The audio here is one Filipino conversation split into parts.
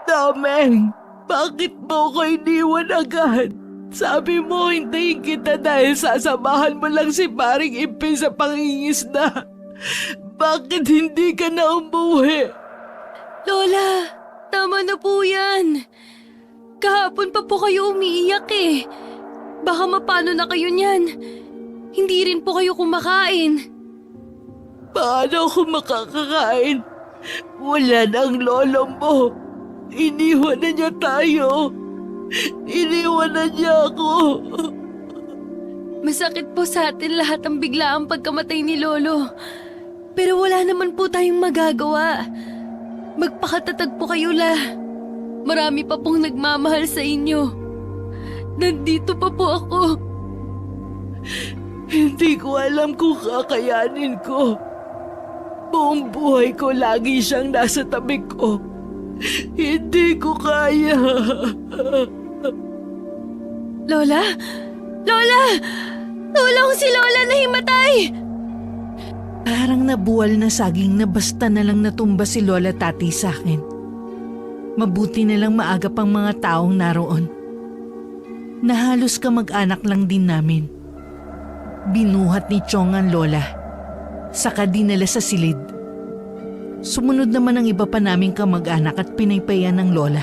Dameng, bakit mo ko iniwan agad? Sabi mo, hintayin kita dahil sasamahan mo lang si Paring Ipin sa pangingisda. Bakit hindi ka na umuwi? Lola, tama na po yan. Kahapon pa po kayo umiiyak eh. Baka mapano na kayo niyan. Hindi rin po kayo kumakain. Paano ako makakakain? Wala na ang lolo mo. Iniwan na niya tayo. Iniwan na niya ako. Masakit po sa atin lahat ang biglaang pagkamatay ni Lolo. Pero wala naman po tayong magagawa. Magpakatatag po kayo, La. Marami pa pong nagmamahal sa inyo. Nandito pa po ako. Hindi ko alam kung kakayanin ko. Buong buhay ko lagi siyang nasa tabi ko. Hindi ko kaya. Lola? Lola! Lola, kung si Lola na himatay! Parang nabuwal na saging na basta na lang natumba si Lola Tati sa akin. Mabuti na lang maaga pang mga taong naroon. Nahalos kamag-anak lang din namin. Binuhat ni Chong ang Lola. Saka dinala sa silid. Sumunod naman ang iba pa naming kamag-anak at pinaypayan ng Lola.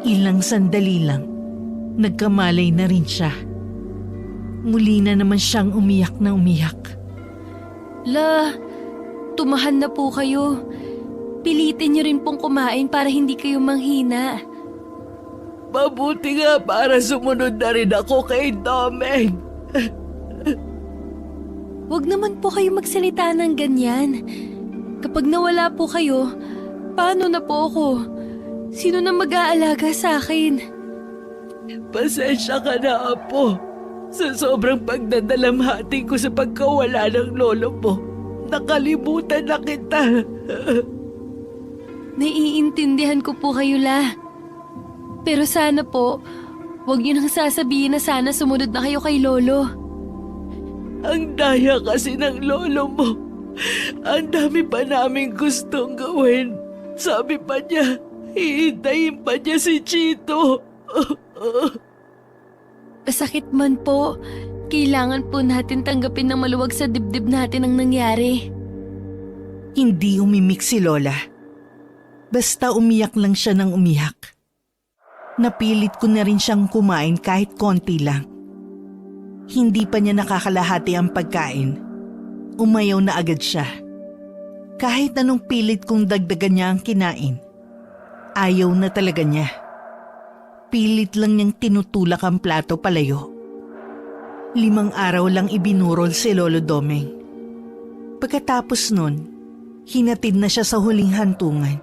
Ilang sandali lang, nagkamalay na rin siya. Muli na naman siyang umiyak na umiyak. La, tumahan na po kayo. Pilitin niyo rin pong kumain para hindi kayo manghina. Mabuti nga para sumunod na rin ako kay Dameng. Huwag naman po kayo magsalita ng ganyan. Kapag nawala po kayo, paano na po ako? Sino na mag-aalaga sa akin? Pasensya ka na, Apo. Sa sobrang pagdadalamhati ko sa pagkawala ng lolo mo, nakalimutan na kita. Naiintindihan ko po kayo, La. Pero sana po, huwag niyo nang sasabihin na sana sumunod na kayo kay Lolo. Ang daya kasi ng lolo mo. Ang dami pa naming gustong gawin. Sabi pa niya, hihintayin pa niya si Chito. Masakit man po, kailangan po natin tanggapin ng maluwag sa dibdib natin ang nangyari. Hindi umimik si Lola. Basta umiyak lang siya ng umiyak. Napilit ko na rin siyang kumain kahit konti lang. Hindi pa niya nakakalahati ang pagkain. Umayaw na agad siya. Kahit anong pilit kong dagdagan niya ang kinain, ayaw na talaga niya. Pilit lang niyang tinutulak ang plato palayo. 5 araw lang ibinurol si Lolo Domeng. Pagkatapos nun, hinatid na siya sa huling hantungan.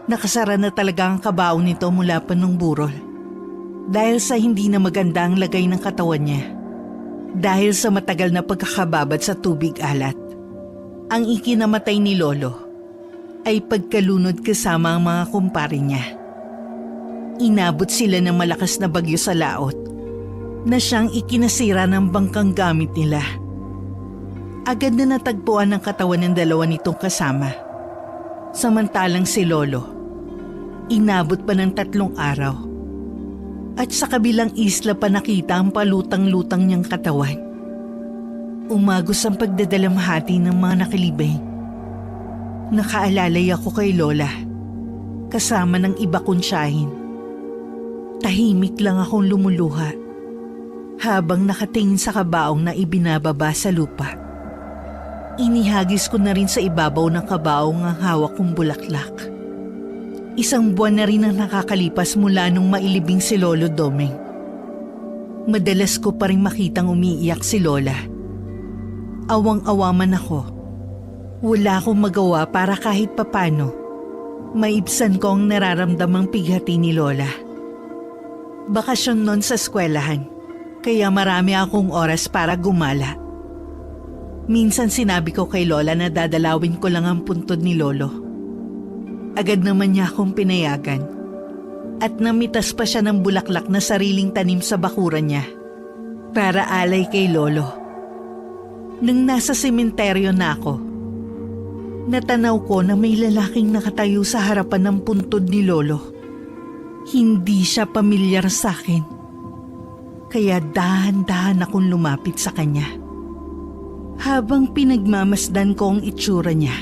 Nakasara na talaga ang kabaong nito mula pa nung burol. Dahil sa hindi na maganda ang lagay ng katawan niya. Dahil sa matagal na pagkakababad sa tubig alat. Ang ikinamatay ni Lolo ay pagkalunod kasama ang mga kumpare niya. Inabot sila ng malakas na bagyo sa laot na siyang ikinasira ng bangkang gamit nila. Agad na natagpuan ang katawan ng dalawa nitong kasama. Samantalang si Lolo, inabot pa ng 3 araw. At sa kabilang isla pa nakita ang palutang-lutang niyang katawan. Umagos ang pagdadalamhati ng mga nakilibing. Nakaalalay ako kay Lola, kasama ng iba kong tiyahin. Tahimik lang akong lumuluha, habang nakatingin sa kabaong na ibinababa sa lupa. Inihagis ko na rin sa ibabaw ng kabaong ang hawak kong bulaklak. 1 buwan na rin ang nakakalipas mula nung mailibing si Lolo Domeng. Madalas ko pa rin makitang umiiyak si Lola. Awang-awa man ako. Wala akong magawa para kahit papano maibsan ko ang nararamdamang pighati ni Lola. Bakasyon nun sa eskwelahan, kaya marami akong oras para gumala. Minsan sinabi ko kay Lola na dadalawin ko lang ang puntod ni Lolo. Agad naman niya akong pinayagan at namitas pa siya ng bulaklak na sariling tanim sa bakuran niya para alay kay Lolo. Nang nasa sementeryo na ako, Natanaw ko na may lalaking nakatayo sa harapan ng puntod ni Lolo. Hindi siya pamilyar sa akin. Kaya dahan-dahan akong lumapit sa kanya. Habang pinagmamasdan ko ang itsura niya,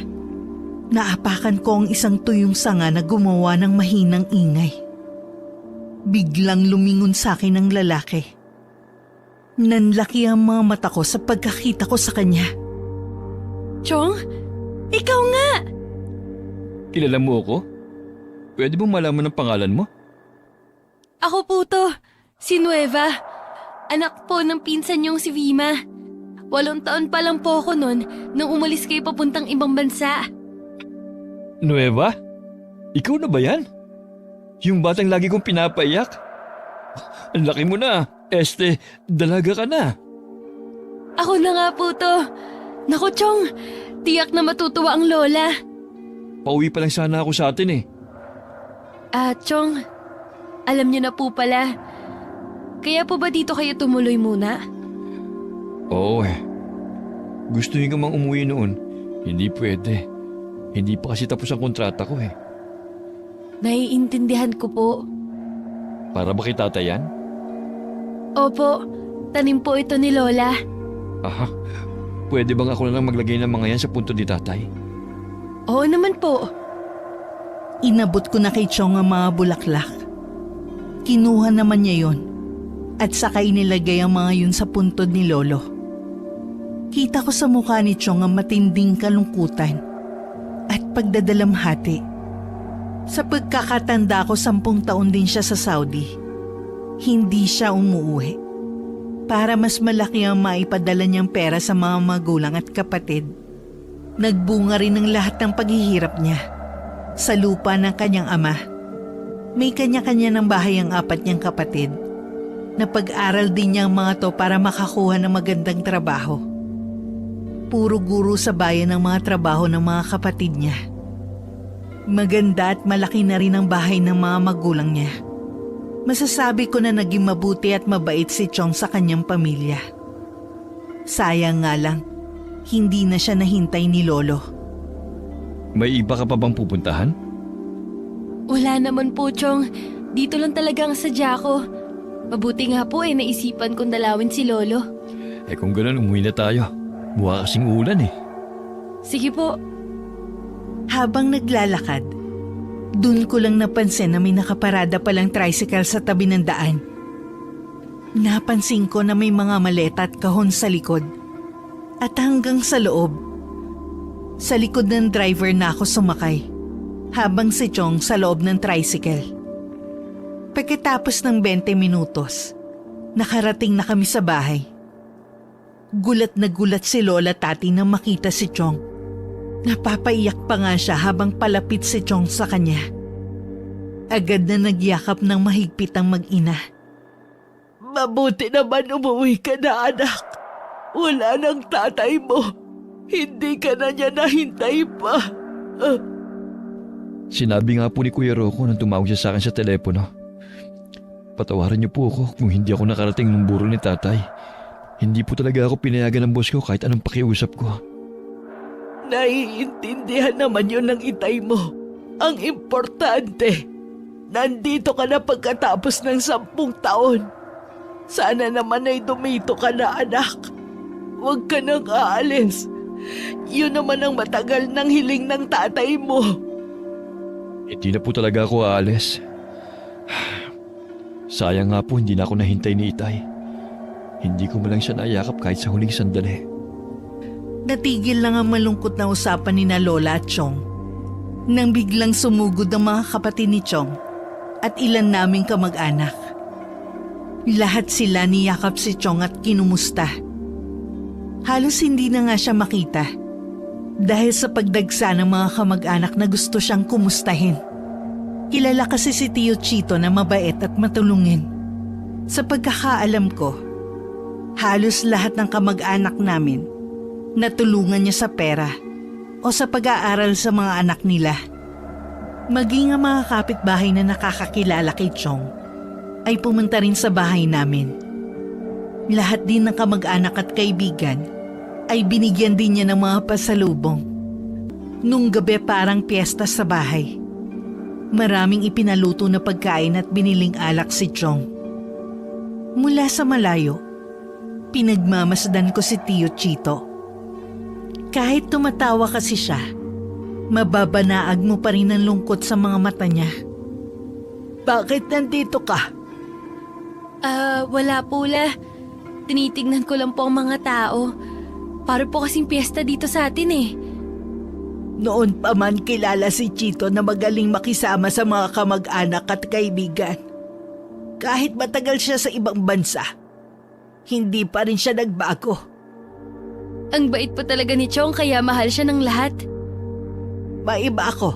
naapakan ko ang isang tuyong sanga na gumawa ng mahinang ingay. Biglang lumingon sa akin ang lalaki. Nanlaki ang mga mata ko sa pagkakita ko sa kanya. Chong, ikaw nga! Kilala mo ako? Pwede bang malaman ang pangalan mo? Ako po to, si Nueva. Anak po ng pinsan niyong si Vima. 8 taon pa lang po ako noon nang umalis kayo papuntang ibang bansa. Nueva? Ikaw na ba yan? Yung batang lagi kong pinapaiyak? Ang laki mo na. Dalaga ka na. Ako na nga po to. Naku, Chong, tiyak na matutuwa ang lola. Pauwi pa lang sana ako sa atin eh. Chong, alam niyo na po pala. Kaya po ba dito kayo tumuloy muna? Oo eh. Gusto niyo mang umuwi noon. Hindi pwede. Hindi pa kasi tapos ang kontrata ko eh. Naiintindihan ko po. Para ba kay tatay yan? Opo, tanim po ito ni Lola. Aha. Pwede bang ako na lang maglagay ng mga yan sa punto ni tatay? Oo naman po. Inabot ko na kay Chong ang mga bulaklak. Kinuha naman niya yon at saka inilagay ang mga yun sa puntod ni Lolo. Kita ko sa mukha ni Chong ang matinding kalungkutan at pagdadalamhati. Sa pagkakatanda ko 10 taon din siya sa Saudi. Hindi siya umuwi. Para mas malaki ang maipadala niyang pera sa mga magulang at kapatid. Nagbunga rin ang lahat ng paghihirap niya sa lupa ng kanyang ama. May kanya-kanya ng bahay ang 4 niyang kapatid. Napag-aral din niya ang mga to para makakuha ng magandang trabaho. Puro guro sa bayan ang mga trabaho ng mga kapatid niya. Maganda at malaki na rin ang bahay ng mga magulang niya. Masasabi ko na naging mabuti at mabait si Chong sa kanyang pamilya. Sayang nga lang, hindi na siya nahintay ni Lolo. May iba ka pa bang pupuntahan? Wala naman po, Chong. Dito lang talaga ang sadya ko. Mabuti nga po naisipan kong dalawin si Lolo. Kung ganun, umuwi na tayo. Mukha kasing ulan eh. Sige po. Habang naglalakad, dun ko lang napansin na may nakaparada palang tricycle sa tabi ng daan. Napansin ko na may mga maleta at kahon sa likod at hanggang sa loob. Sa likod ng driver na ako sumakay, habang si Chong sa loob ng tricycle. Pagkatapos ng 20 minutos, nakarating na kami sa bahay. Gulat na gulat si Lola Tati nang makita si Chong. Napapaiyak pa nga siya habang palapit si Chong sa kanya. Agad na nagyakap ng mahigpit ang mag-ina. Mabuti naman umuwi ka na, anak. Wala nang tatay mo. Hindi ka na niya nahintay pa. Sinabi nga po ni Kuya Rocco nang tumawag siya sa akin sa telepono. Patawarin niyo po ako kung hindi ako nakarating ng buro ni tatay. Hindi po talaga ako pinayagan ng boss ko kahit anong pakiusap ko. Naiintindihan naman yun ng itay mo. Ang importante, nandito ka na pagkatapos ng 10 taon. Sana naman ay dumito ka na, anak. Huwag ka nang aalis. Yun naman ang matagal ng hiling ng tatay mo. Hindi na po talaga ako aalis. Sayang nga po hindi na ako nahintay ni Itay. Hindi ko malang siya naiyakap kahit sa huling sandali. Natigil lang ang malungkot na usapan ni na Lola at Chong nang biglang sumugod ang mga kapatid ni Chong at ilan naming kamag-anak. Lahat sila niyakap si Chong at kinumusta. Halos hindi na nga siya makita dahil sa pagdagsa ng mga kamag-anak na gusto siyang kumustahin. Kilala kasi si Tio Chito na mabait at matulungin. Sa pagkakaalam ko, halos lahat ng kamag-anak namin natulungan niya sa pera o sa pag-aaral sa mga anak nila. Maging ang mga kapitbahay na nakakakilala kay Chong ay pumunta rin sa bahay namin. Lahat din ng kamag-anak at kaibigan ay binigyan din niya ng mga pasalubong. Nung gabi parang piyesta sa bahay. Maraming ipinaluto na pagkain at biniling alak si Chong. Mula sa malayo, pinagmamasdan ko si Tio Chito. Kahit tumatawa kasi siya, mababanaag mo pa rin ang lungkot sa mga mata niya. Bakit nandito ka? Wala po la. Tinitignan ko lang po ang mga tao. Para po kasing piyesta dito sa atin eh. Noon pa man kilala si Chito na magaling makisama sa mga kamag-anak at kaibigan. Kahit matagal siya sa ibang bansa, hindi pa rin siya nagbago. Ang bait po talaga ni Chong kaya mahal siya ng lahat. Maiba ako.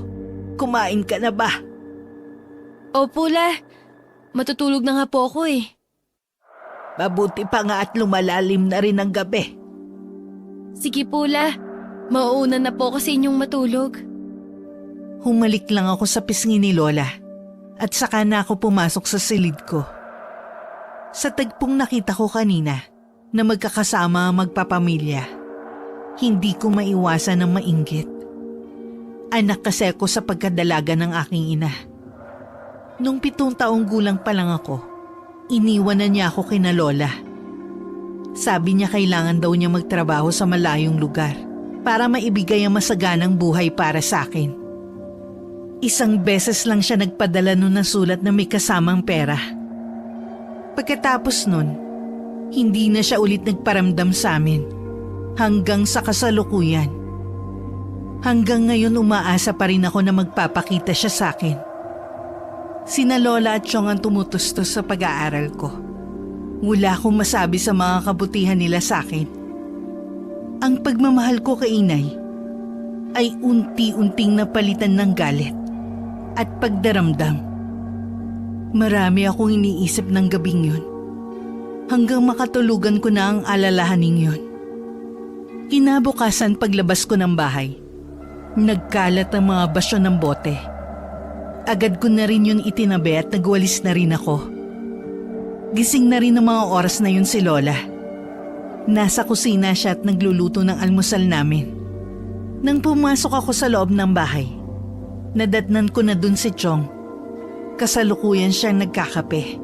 Kumain ka na ba? Opo la. Matutulog na nga po ako eh. Mabuti pa nga at lumalalim na rin ang gabi. Sige po la. Mauuna na po ako sa inyong matulog. Humalik lang ako sa pisngi ni Lola at saka na ako pumasok sa silid ko. Sa tagpong nakita ko kanina na magkakasama ang magpapamilya, hindi ko maiwasan ng mainggit. Anak kasi ako sa pagkadalaga ng aking ina. Nung 7 taong gulang pa lang ako, iniwan na niya ako kina Lola. Sabi niya kailangan daw niya magtrabaho sa malayong lugar para maibigay ang masaganang buhay para sa akin. Isang beses lang siya nagpadala nun ng sulat na may kasamang pera. Pagkatapos nun, hindi na siya ulit nagparamdam sa amin hanggang sa kasalukuyan. Hanggang ngayon umaasa pa rin ako na magpapakita siya sa akin. Sina Lola at Chong ang tumutustos sa pag-aaral ko. Wala akong masabi sa mga kabutihan nila sa akin. Ang pagmamahal ko kay Inay ay unti-unting napalitan ng galit at pagdaramdam. Marami akong iniisip ng gabing yun hanggang makatulugan ko na ang alalahaning yun. Kinabukasan paglabas ko ng bahay, nagkalat ang mga basyo ng bote. Agad ko na rin yun itinabi at nagwalis na rin ako. Gising na rin ng mga oras na yun si Lola. Nasa kusina siya at nagluluto ng almusal namin. Nang pumasok ako sa loob ng bahay, nadatnan ko na dun si Chong. Kasalukuyan siyang nagkakape.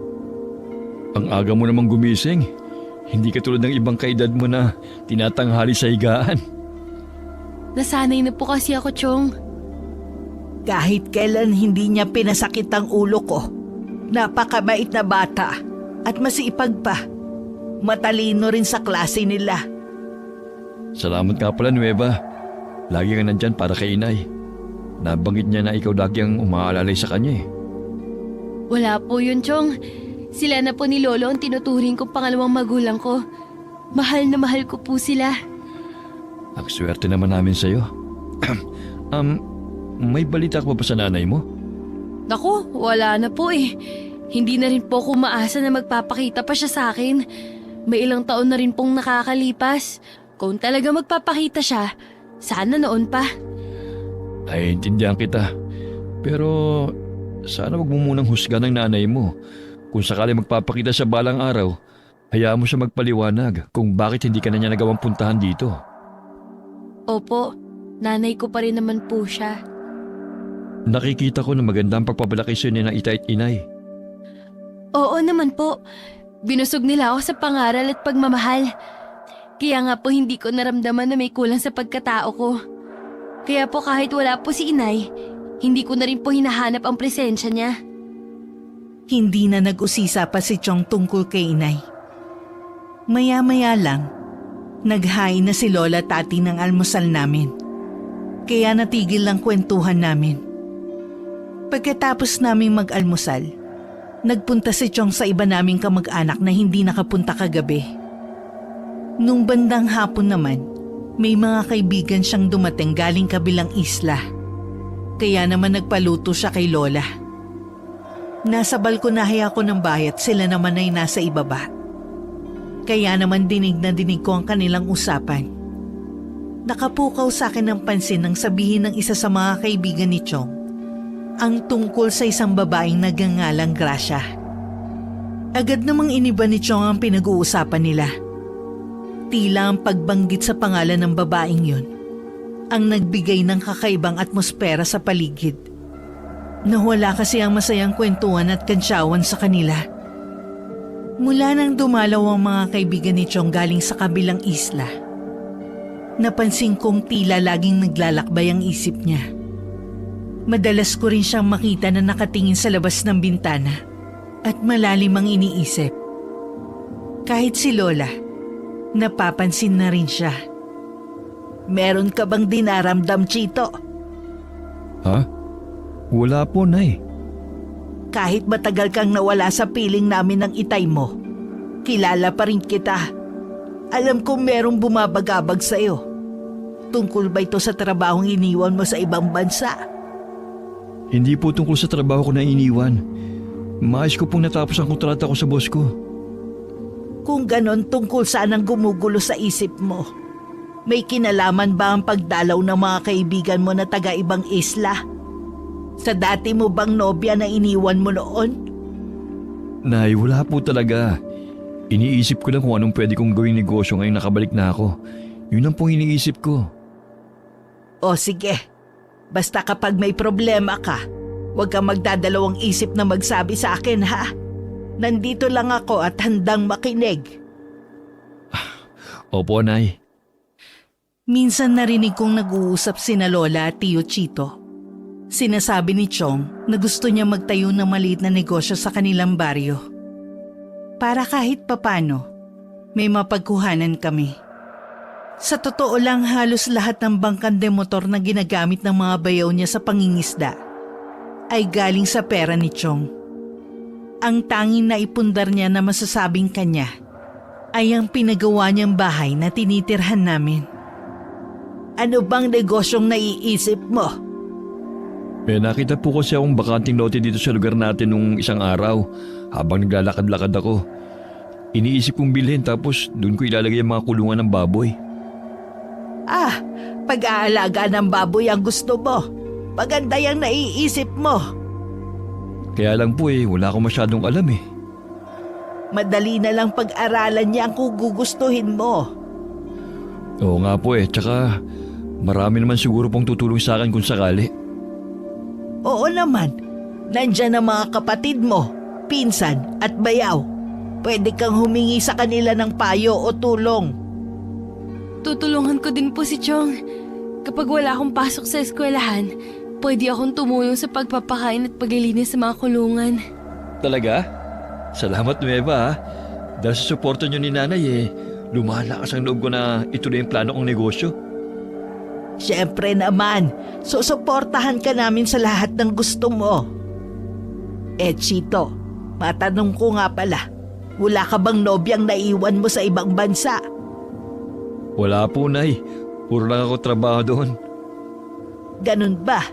Ang aga mo namang gumising. Hindi katulad ng ibang kaedad mo na tinatanghali sa higaan. Nasanay na po kasi ako, Chong. Kahit kailan hindi niya pinasakit ang ulo ko. Napakabait na bata at masipag pa. Matalino rin sa klase nila. Salamat nga pala, Nueva. Lagi ka nandyan para kay Inay. Nabanggit niya na ikaw lagi ang umaalalay sa kanya eh. Wala po yun, Chong. Sila na po ni Lolo ang tinuturing kong pangalawang magulang ko. Mahal na mahal ko po sila. Ang swerte naman namin sa'yo. May balita ka pa sa nanay mo? Naku, wala na po eh. Hindi na rin po ako maasa na magpapakita pa siya sa akin. May ilang taon na rin pong nakakalipas. Kung talaga magpapakita siya, sana noon pa. Ay, intindihan kita. Pero sana wag mo munang husga ng nanay mo. Kung sakali magpapakita siya balang araw, hayaan mo siya magpaliwanag kung bakit hindi ka na niya nagawang puntahan dito. Opo, nanay ko pa rin naman po siya. Nakikita ko na magandang pagpapalaki siya ni na Itay at Inay. Oo naman po. Binusog nila ako sa pangaral at pagmamahal. Kaya nga po hindi ko naramdaman na may kulang sa pagkatao ko. Kaya po kahit wala po si Inay, hindi ko na rin po hinahanap ang presensya niya. Hindi na nag-usisa pa si Chong tungkol kay Inay. Maya-maya lang, naghain na si Lola Tati ng almusal namin. Kaya natigil lang kwentuhan namin. Pagkatapos naming mag-almusal, nagpunta si Chong sa iba naming kamag-anak na hindi nakapunta kagabi. Nung bandang hapon naman, may mga kaibigan siyang dumating galing kabilang isla. Kaya naman nagpaluto siya kay Lola. Nasa balkonahe ako ng bahay at sila naman ay nasa ibaba. Kaya naman dinig na dinig ko ang kanilang usapan. Nakapukaw sa akin ng pansin nang sabihin ng isa sa mga kaibigan ni Chong ang tungkol sa isang babaeng nagngangalang Gracia. Agad namang iniba ni Chong ang pinag-uusapan nila. Tila ang pagbanggit sa pangalan ng babaeng yun ang nagbigay ng kakaibang atmosfera sa paligid. Nawala kasi ang masayang kwentuhan at kantsawan sa kanila. Mula nang dumalaw ang mga kaibigan ni Chong galing sa kabilang isla, napansin kong tila laging naglalakbay ang isip niya. Madalas ko rin siyang makita na nakatingin sa labas ng bintana at malalim ang iniisip. Kahit si Lola, napapansin na rin siya. Meron ka bang dinaramdam, Chito? Ha? Wala po, Nay. Kahit matagal kang nawala sa piling namin ng itay mo, kilala pa rin kita. Alam kong merong bumabagabag sa'yo. Tungkol ba ito sa trabahong iniwan mo sa ibang bansa? Hindi po tungkol sa trabaho ko na iniwan. Maayos ko pong natapos ang kontrata ko sa boss ko. Kung ganon, tungkol saan ang gumugulo sa isip mo? May kinalaman ba ang pagdalaw ng mga kaibigan mo na taga-ibang isla? Sa dati mo bang nobya na iniwan mo noon? Nay, wala po talaga. Iniisip ko lang kung anong pwede kong gawing negosyo ngayong nakabalik na ako. Yun ang pong iniisip ko. O sige, basta kapag may problema ka, huwag kang magdadalawang isip na magsabi sa akin, ha? Nandito lang ako at handang makinig. Opo, Nay. Minsan narinig kong nag-uusap sina Lola at Tio Chito. Sinasabi ni Chong na gusto niya magtayo ng maliit na negosyo sa kanilang baryo. Para kahit papano, may mapagkuhanan kami. Sa totoo lang, halos lahat ng bangkan de motor na ginagamit ng mga bayaw niya sa pangingisda ay galing sa pera ni Chong. Ang tanging naipundar niya na masasabing kanya ay ang pinagawa niyang bahay na tinitirhan namin. Ano bang negosyong naiisip mo? Nakita po kasi akong bakanting lote dito sa lugar natin nung isang araw habang naglalakad-lakad ako. Iniisip kong bilhin tapos doon ko ilalagay ang mga kulungan ng baboy. Ah, pag-aalaga ng baboy ang gusto mo. Maganda yung naiisip mo. Kaya lang po wala akong masyadong alam eh. Madali na lang pag-aralan niya ang kung gugustuhin mo. Oo nga po tsaka marami naman siguro pong tutulong sa akin kung sakali. Oo naman, nandyan ang mga kapatid mo, pinsan at bayaw. Pwede kang humingi sa kanila ng payo o tulong. Tutulungan ko din po si Chong. Kapag wala akong pasok sa eskwelahan, pwede akong tumulong sa pagpapakain at paglilinis sa mga kulungan. Talaga? Salamat, Nueva ha. Dahil sa suporta niyo ni Nanay lumalakas ang loob ko na ituloy ang plano kong negosyo. Siyempre naman, susuportahan ka namin sa lahat ng gusto mo. Chito, matanong ko nga pala, wala ka bang nobyang naiwan mo sa ibang bansa? Wala po, Nay. Puro lang ako trabaho doon. Ganun ba?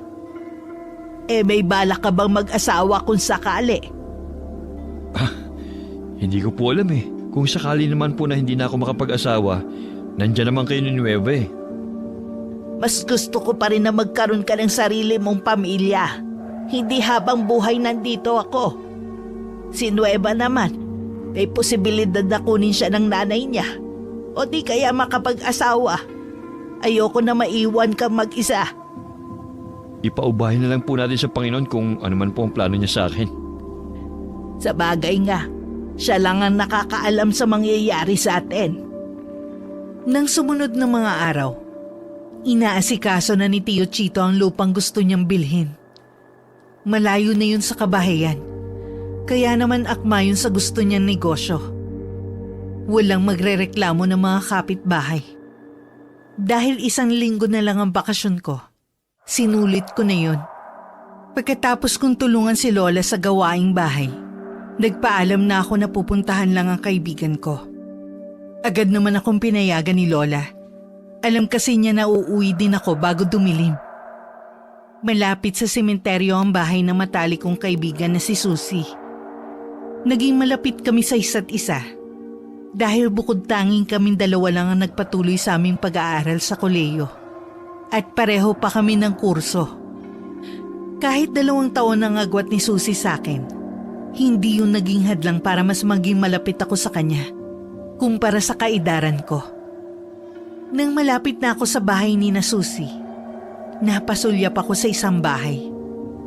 May balak ka bang mag-asawa kung sakali? Hindi ko po alam Kung sakali naman po na hindi na ako makapag-asawa, nandyan naman kayo ni Nueva Mas gusto ko pa rin na magkaroon ka ng sarili mong pamilya. Hindi habang buhay nandito ako. Si Nueva naman, may posibilidad na kunin siya ng nanay niya. O di kaya makapag-asawa. Ayoko na maiwan kang mag-isa. Ipaubahin na lang po natin sa Panginoon kung ano man po ang plano niya sa akin. Sa bagay nga, siya lang ang nakakaalam sa mangyayari sa atin. Nang sumunod na mga araw, inaasikaso na ni Tio Chito ang lupang gusto niyang bilhin. Malayo na yun sa kabahayan, kaya naman akma yun sa gusto niyang negosyo. Walang magrereklamo ng mga kapitbahay. Dahil 1 linggo na lang ang bakasyon ko, sinulit ko na yun. Pagkatapos kong tulungan si Lola sa gawaing bahay, nagpaalam na ako na pupuntahan lang ang kaibigan ko. Agad naman akong pinayagan ni Lola. Alam kasi niya na uuwi din ako bago dumilim. Malapit sa sementeryo ang bahay ng matalik kong kaibigan na si Susie. Naging malapit kami sa isa't isa. Dahil bukod tanging kaming dalawa lang ang nagpatuloy sa aming pag-aaral sa kolehiyo. At pareho pa kami ng kurso. Kahit 2 taon ang agwat ni Susie sa akin, hindi yun naging hadlang para mas maging malapit ako sa kanya kumpara sa kaedaran ko. Nang malapit na ako sa bahay ni na Susie, Napasulyap ako sa isang bahay.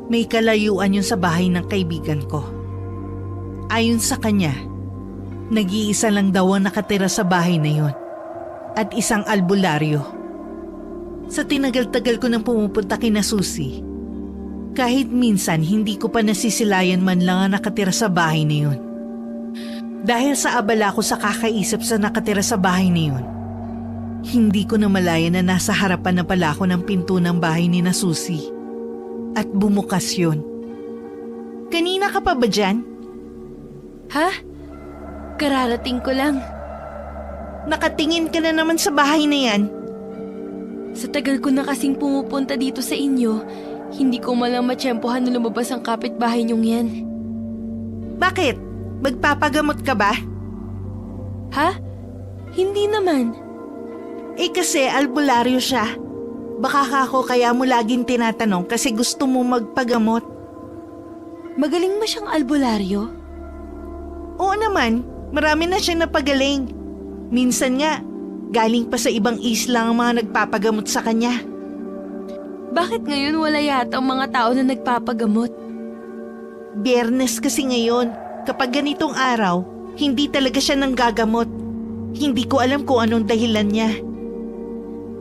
May kalayuan yun sa bahay ng kaibigan ko. Ayon sa kanya, nag-iisa lang daw ang nakatira sa bahay na yun at isang albularyo. Sa tinagal-tagal ko nang pumupunta kina Susie, kahit minsan hindi ko pa nasisilayan man lang ang nakatira sa bahay na yun. Dahil sa abala ko sa kakaisip sa nakatira sa bahay na yun, hindi ko namalayan na nasa harapan na pala ako ng pinto ng bahay ni na Susie. At bumukas yun. Kanina ka pa ba dyan? Ha? Kararating ko lang. Nakatingin ka na naman sa bahay na yan. Sa tagal ko na kasing pumupunta dito sa inyo, hindi ko malang matsyempohan na lumabas ang kapitbahay niyong yan. Bakit? Magpapagamot ka ba? Ha? Hindi naman. Eh kasi albularyo siya. Baka kako kaya mo laging tinatanong kasi gusto mo magpagamot. Magaling ba siyang albularyo? Oo naman, marami na siya napagaling. Minsan nga, galing pa sa ibang isla ang mga nagpapagamot sa kanya. Bakit ngayon wala yata ang mga tao na nagpapagamot? Biyernes kasi ngayon, kapag ganitong araw, hindi talaga siya nanggagamot. Hindi ko alam kung anong dahilan niya.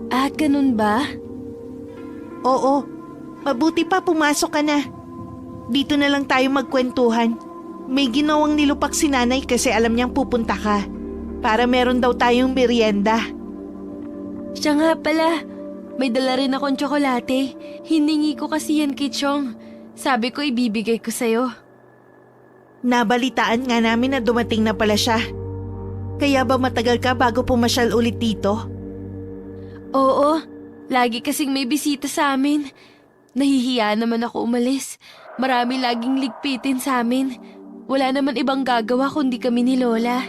Ah, ganun ba? Oo, mabuti pa pumasok ka na. Dito na lang tayo magkwentuhan. May ginawang nilupak si nanay kasi alam niyang pupunta ka. Para meron daw tayong merienda. Siya nga pala. May dala rin akong tsokolate. Hiningi ko kasi yan kay Chong. Sabi ko ibibigay ko sa'yo. Nabalitaan nga namin na dumating na pala siya. Kaya ba matagal ka bago pumasyal ulit dito? Oo, lagi kasing may bisita sa amin. Nahihiya naman ako umalis. Marami laging ligpitin sa amin. Wala naman ibang gagawa kundi kami ni Lola.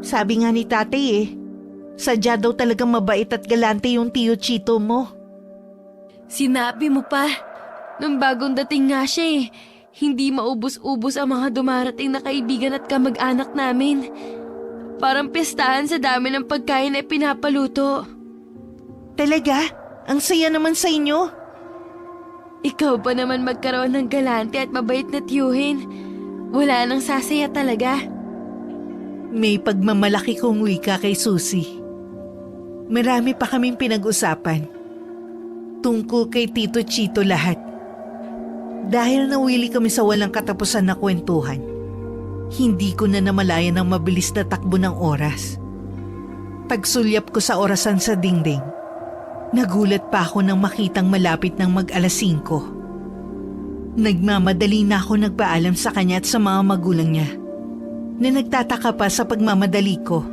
Sabi nga ni tatay sadya daw talagang mabait at galante yung tiyo Chito mo. Sinabi mo pa. Nung bagong dating nga siya hindi maubos-ubos ang mga dumarating na kaibigan at kamag-anak namin. Parang pestahan sa dami ng pagkain na pinapaluto. Talaga? Ang saya naman sa inyo. Ikaw pa naman magkaroon ng galante at mabait na tiyuhin. Wala nang sasaya talaga. May pagmamalaki kong wika kay Susie. Marami pa kaming pinag-usapan. Tungkol kay Tito Chito lahat. Dahil nawili kami sa walang katapusan na kwentuhan, hindi ko na namalayan ang mabilis na takbo ng oras. Pagsulyap ko sa orasan sa dingding, nagulat pa ako nang makitang malapit ng mag-alas 5. Nagmamadali na ako nagpaalam sa kanya at sa mga magulang niya na nagtataka pa sa pagmamadali ko.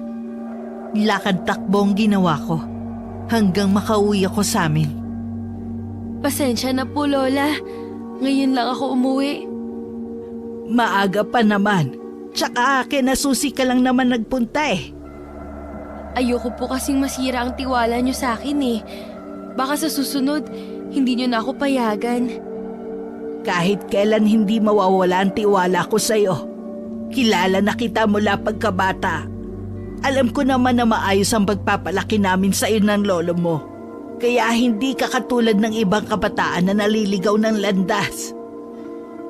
Lakad-takbo ang ginawa ko hanggang makauwi ako sa amin. Pasensya na po, Lola. Ngayon lang ako umuwi. Maaga pa naman. Tsaka kinasusi ka lang naman nagpunta Ayoko po kasing masira ang tiwala niyo sa akin Baka sa susunod, hindi niyo na ako payagan. Kahit kailan hindi mawawala ang tiwala ko sa'yo. Kilala na kita mula pagkabata. Alam ko naman na maayos ang pagpapalaki namin sa iyo ng lolo mo. Kaya hindi ka katulad ng ibang kabataan na naliligaw ng landas.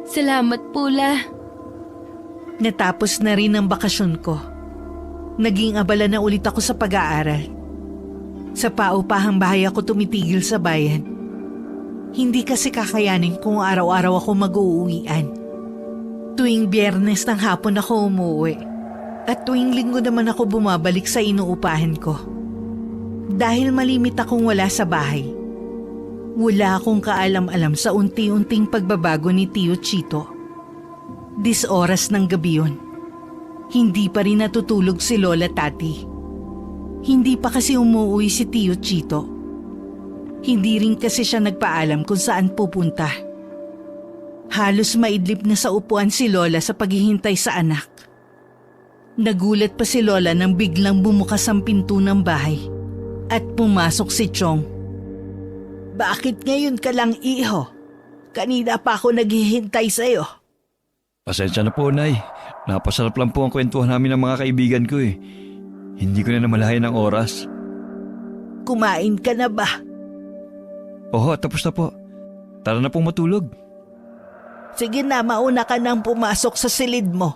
Salamat po, La. Natapos na rin ang bakasyon ko. Naging abala na ulit ako sa pag-aaral. Sa paupahang bahay ako tumitigil sa bayan. Hindi kasi kakayanin kung araw-araw ako mag-uuwian. Tuwing Biyernes ng hapon ako umuwi. At tuwing Linggo naman ako bumabalik sa inuupahan ko. Dahil malimit akong wala sa bahay, wala akong kaalam-alam sa unti-unting pagbabago ni Tio Chito. 10 oras ng gabi yun. Hindi pa rin natutulog si Lola Tati. Hindi pa kasi umuwi si Tio Chito. Hindi rin kasi siya nagpaalam kung saan pupunta. Halos maidlip na sa upuan si Lola sa paghihintay sa anak. Nagulat pa si Lola nang biglang bumukas ang pinto ng bahay at pumasok si Chong. Bakit ngayon ka lang, iho? Kanina pa ako naghihintay sa'yo. Pasensya na po, Nay. Napasarap lang po ang kwentuhan namin ng mga kaibigan ko Hindi ko na namalayan ang oras. Kumain ka na ba? Oho, tapos na po. Tara na pong matulog. Sige na, mauna ka nang pumasok sa silid mo.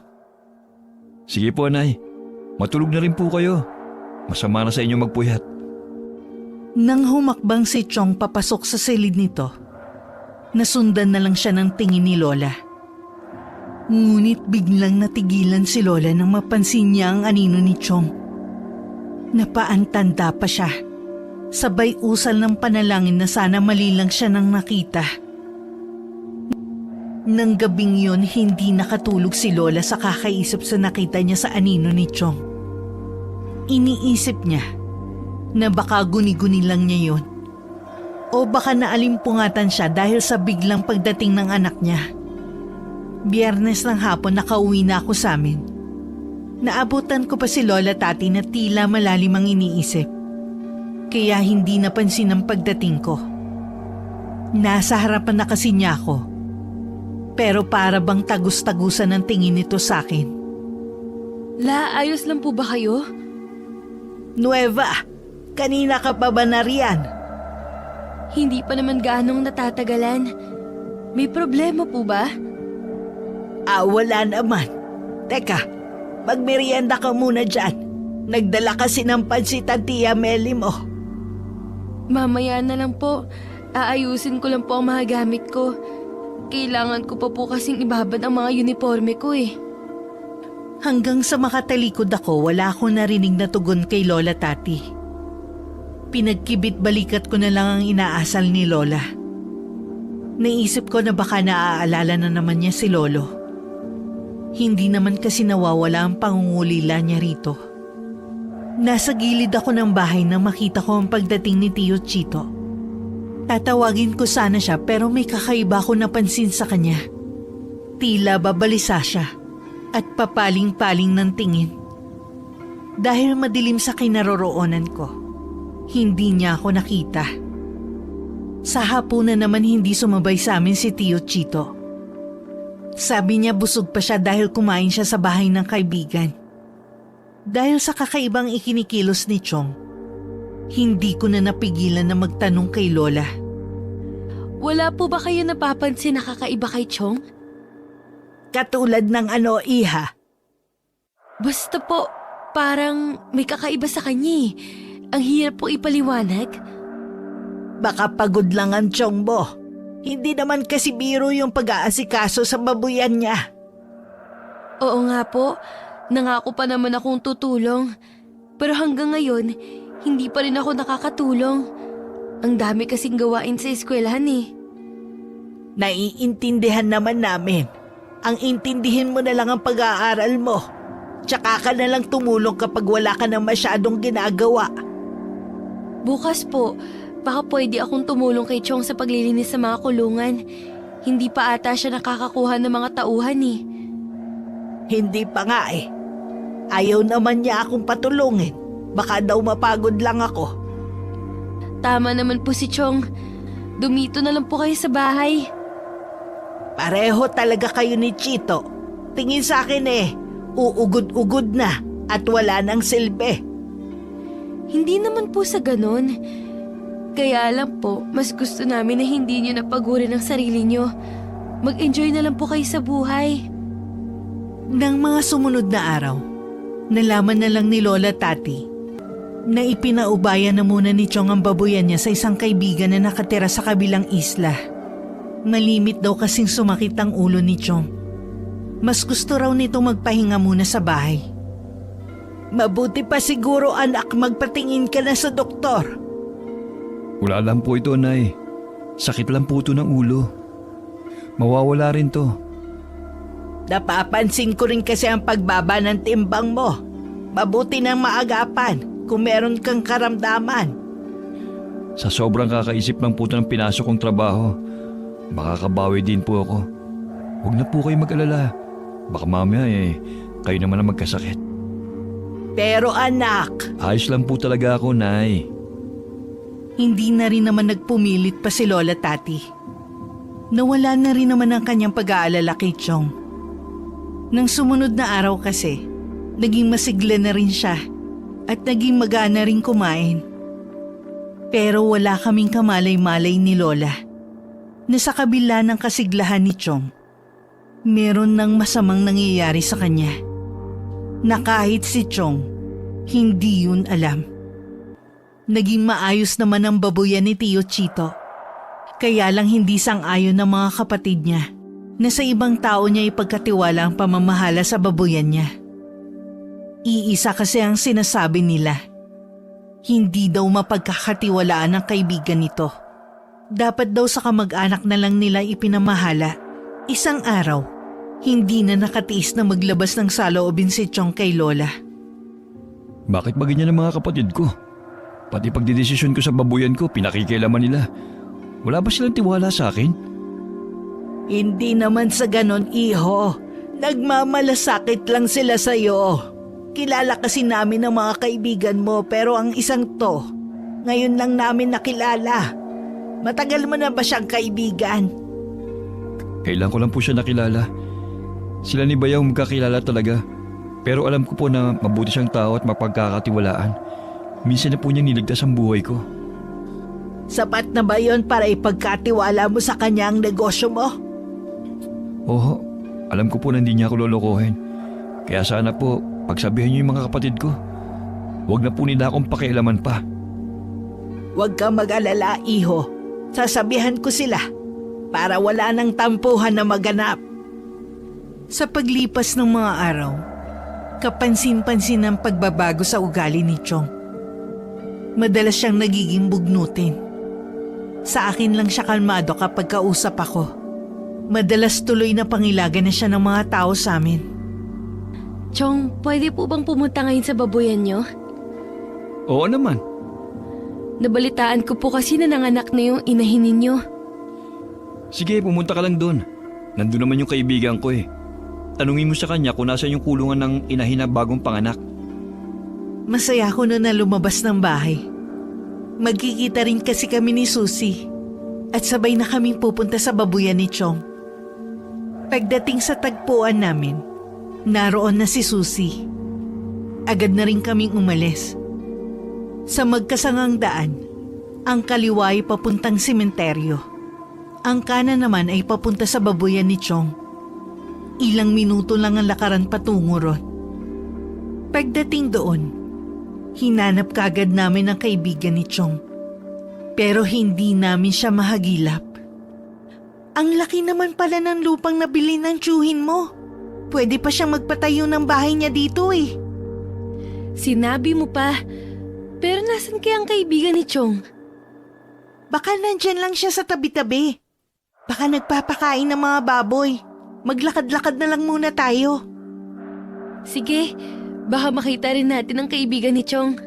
Sige po, Nay. Matulog na rin po kayo. Masama na sa inyo magpuyat. Nang humakbang si Chong papasok sa silid nito, nasundan na lang siya ng tingin ni Lola. Ngunit biglang natigilan si Lola nang mapansin niya ang anino ni Chong. Napaantanda pa siya. Sabay usal ng panalangin na sana mali lang siya nang nakita. Nang gabing yon, hindi nakatulog si Lola sa kakaisip sa nakita niya sa anino ni Chong. Iniisip niya na baka guni-guni lang niya yon. O baka naalimpungatan siya dahil sa biglang pagdating ng anak niya. Biyernes ng hapon nakauwi na ako sa amin. Naabutan ko pa si Lola Tati na tila malalim ang iniisip. Kaya hindi napansin ang pagdating ko. Nasa harapan na kasi niya ako. Pero para bang tagus-tagusan ang tingin nito sa akin. La, ayos lang po ba kayo? Nueva, kanina ka pa ba nariyan? Hindi pa naman ganong natatagalan. May problema po ba? Wala naman. Teka, magmerienda ka muna dyan. Nagdala kasi ng pansit ang Tia Meli mo. Mamaya na lang po. Aayusin ko lang po ang mga gamit ko. Kailangan ko pa po kasing ibabad ang mga uniforme ko eh. Hanggang sa makatalikod ako, wala akong narinig na tugon kay Lola Tati. Pinagkibit-balikat ko na lang ang inaasal ni Lola. Naisip ko na baka naaalala na naman niya si Lolo. Hindi naman kasi nawawala ang pangungulila niya rito. Nasa gilid ako ng bahay nang makita ko ang pagdating ni Tio Chito. Tatawagin ko sana siya pero may kakaiba ko napansin sa kanya. Tila babalisa siya at papaling-paling ng tingin. Dahil madilim sa kinaroroonan ko, hindi niya ako nakita. Sa hapunan naman hindi sumabay sa amin si Tio Chito. Sabi niya busog pa siya dahil kumain siya sa bahay ng kaibigan. Dahil sa kakaibang ikinikilos ni Chong, hindi ko na napigilan na magtanong kay Lola. Wala po ba kayo napapansin na kakaiba kay Chong? Katulad ng ano, Iha? Basta po, parang may kakaiba sa kanya eh. Ang hirap po ipaliwanag. Baka pagod lang ang Chong mo. Hindi naman kasi biro yung pag-aasikaso sa babuyan niya. Oo nga po, nangako pa naman akong tutulong. Pero hanggang ngayon, hindi pa rin ako nakakatulong. Ang dami kasing gawain sa eskwelahan eh. Naiintindihan naman namin. Ang intindihin mo na lang ang pag-aaral mo. Tsaka ka na lang tumulong kapag wala ka na masyadong ginagawa. Bukas po, baka pwede akong tumulong kay Chong sa paglilinis sa mga kulungan. Hindi pa ata siya nakakakuha ng mga tauhan eh. Hindi pa nga eh. Ayaw naman niya akong patulungin. Baka daw mapagod lang ako. Tama naman po si Chong. Dumito na lang po kayo sa bahay. Pareho talaga kayo ni Chito. Tingin sa akin uugod-ugod na at wala nang silbi. Hindi naman po sa ganon. Kaya lang po, mas gusto namin na hindi nyo napagurin ang sarili nyo. Mag-enjoy na lang po kayo sa buhay. Nang mga sumunod na araw, nalaman na lang ni Lola Tati na ipinaubaya na muna ni Chong ang babuyan niya sa isang kaibigan na nakatira sa kabilang isla. Malimit daw kasing sumakit ang ulo ni Chong. Mas gusto raw nito magpahinga muna sa bahay. Mabuti pa siguro anak magpatingin ka na sa doktor. Wala lang po ito, Nay. Sakit lang po ito ng ulo. Mawawala rin to. Napapansin ko rin kasi ang pagbaba ng timbang mo. Mabuti nang maagapan kung meron kang karamdaman. Sa sobrang kakaisip lang po ito ng pinasok kong trabaho, makakabawi din po ako. Huwag na po kayo mag-alala. Baka mamaya kayo naman ang magkasakit. Pero anak, Ayos lang po talaga ako, Nay. hindi na rin naman nagpumilit pa si Lola Tati. Nawala na rin naman ang kanyang pag-aalala kay Chong. Nang sumunod na araw kasi, naging masigla na rin siya at naging magana rin kumain. Pero wala kaming kamalay-malay ni Lola na sa kabila ng kasiglahan ni Chong, meron ng masamang nangyayari sa kanya na kahit si Chong, hindi yun alam. Naging maayos naman ang babuyan ni Tio Chito, kaya lang hindi sang-ayon ng mga kapatid niya na sa ibang tao niya ipagkatiwala ang pamamahala sa babuyan niya. Iisa kasi ang sinasabi nila. Hindi daw mapagkakatiwalaan ang kaibigan nito. Dapat daw sa kamag-anak na lang nila ipinamahala. Isang araw, hindi na nakatiis na maglabas ng saloobin si Chong kay Lola. Bakit ba ganyan ang mga kapatid ko? Pati pagdidesisyon ko sa babuyan ko, pinakikialaman nila. Wala ba silang tiwala sa akin? Hindi naman sa ganon, iho. Nagmamalasakit lang sila sa'yo. Kilala kasi namin ang mga kaibigan mo pero ang isang to, ngayon lang namin nakilala. Matagal mo na ba siyang kaibigan? Kailan ko lang po siya nakilala. Sila ni Bayaw magkakilala talaga. Pero alam ko po na mabuti siyang tao at mapagkakatiwalaan. Minsan na po niyang niligtas ang buhay ko. Sapat na ba yon para ipagkatiwala mo sa kanya ang negosyo mo? Oo, alam ko po na hindi niya ako lolokohin. Kaya sana po, pagsabihan niyo yung mga kapatid ko. Huwag na po nila akong pakialaman pa. Huwag kang mag-alala, iho. Sasabihan ko sila para wala nang tampuhan na maganap. Sa paglipas ng mga araw, kapansin-pansin ang pagbabago sa ugali ni Chong. Madalas siyang nagiging bugnutin. Sa akin lang siya kalmado kapag kausap ako. Madalas tuloy na pangilagan na siya ng mga tao sa amin. Chong, pwede po bang pumunta ngayon sa babuyan niyo? Oo naman. Nabalitaan ko po kasi na nanganak na yung inahin ninyo. Sige, pumunta ka lang doon. Nandun naman yung kaibigan ko eh. Tanungin mo sa kanya kung nasa yung kulungan ng inahin na bagong panganak. Masaya ako na lumabas ng bahay. Magkikita rin kasi kami ni Susie at sabay na kaming pupunta sa babuyan ni Chong. Pagdating sa tagpuan namin, naroon na si Susie. Agad na rin kaming umalis. Sa magkasangang daan, ang kaliwa ay papuntang sementeryo. Ang kanan naman ay papunta sa babuyan ni Chong. Ilang minuto lang ang lakaran patungo ron. Pagdating doon, hinanap kagad namin ang kaibigan ni Chong. Pero hindi namin siya mahagilap. Ang laki naman pala ng lupang nabili ng tiyuhin mo. Pwede pa siyang magpatayo ng bahay niya dito eh. Sinabi mo pa, pero nasan kaya ang kaibigan ni Chong? Baka nandyan lang siya sa tabi-tabi. Baka nagpapakain ng mga baboy. Maglakad-lakad na lang muna tayo. Sige, baka makita rin natin ang kaibigan ni Chong.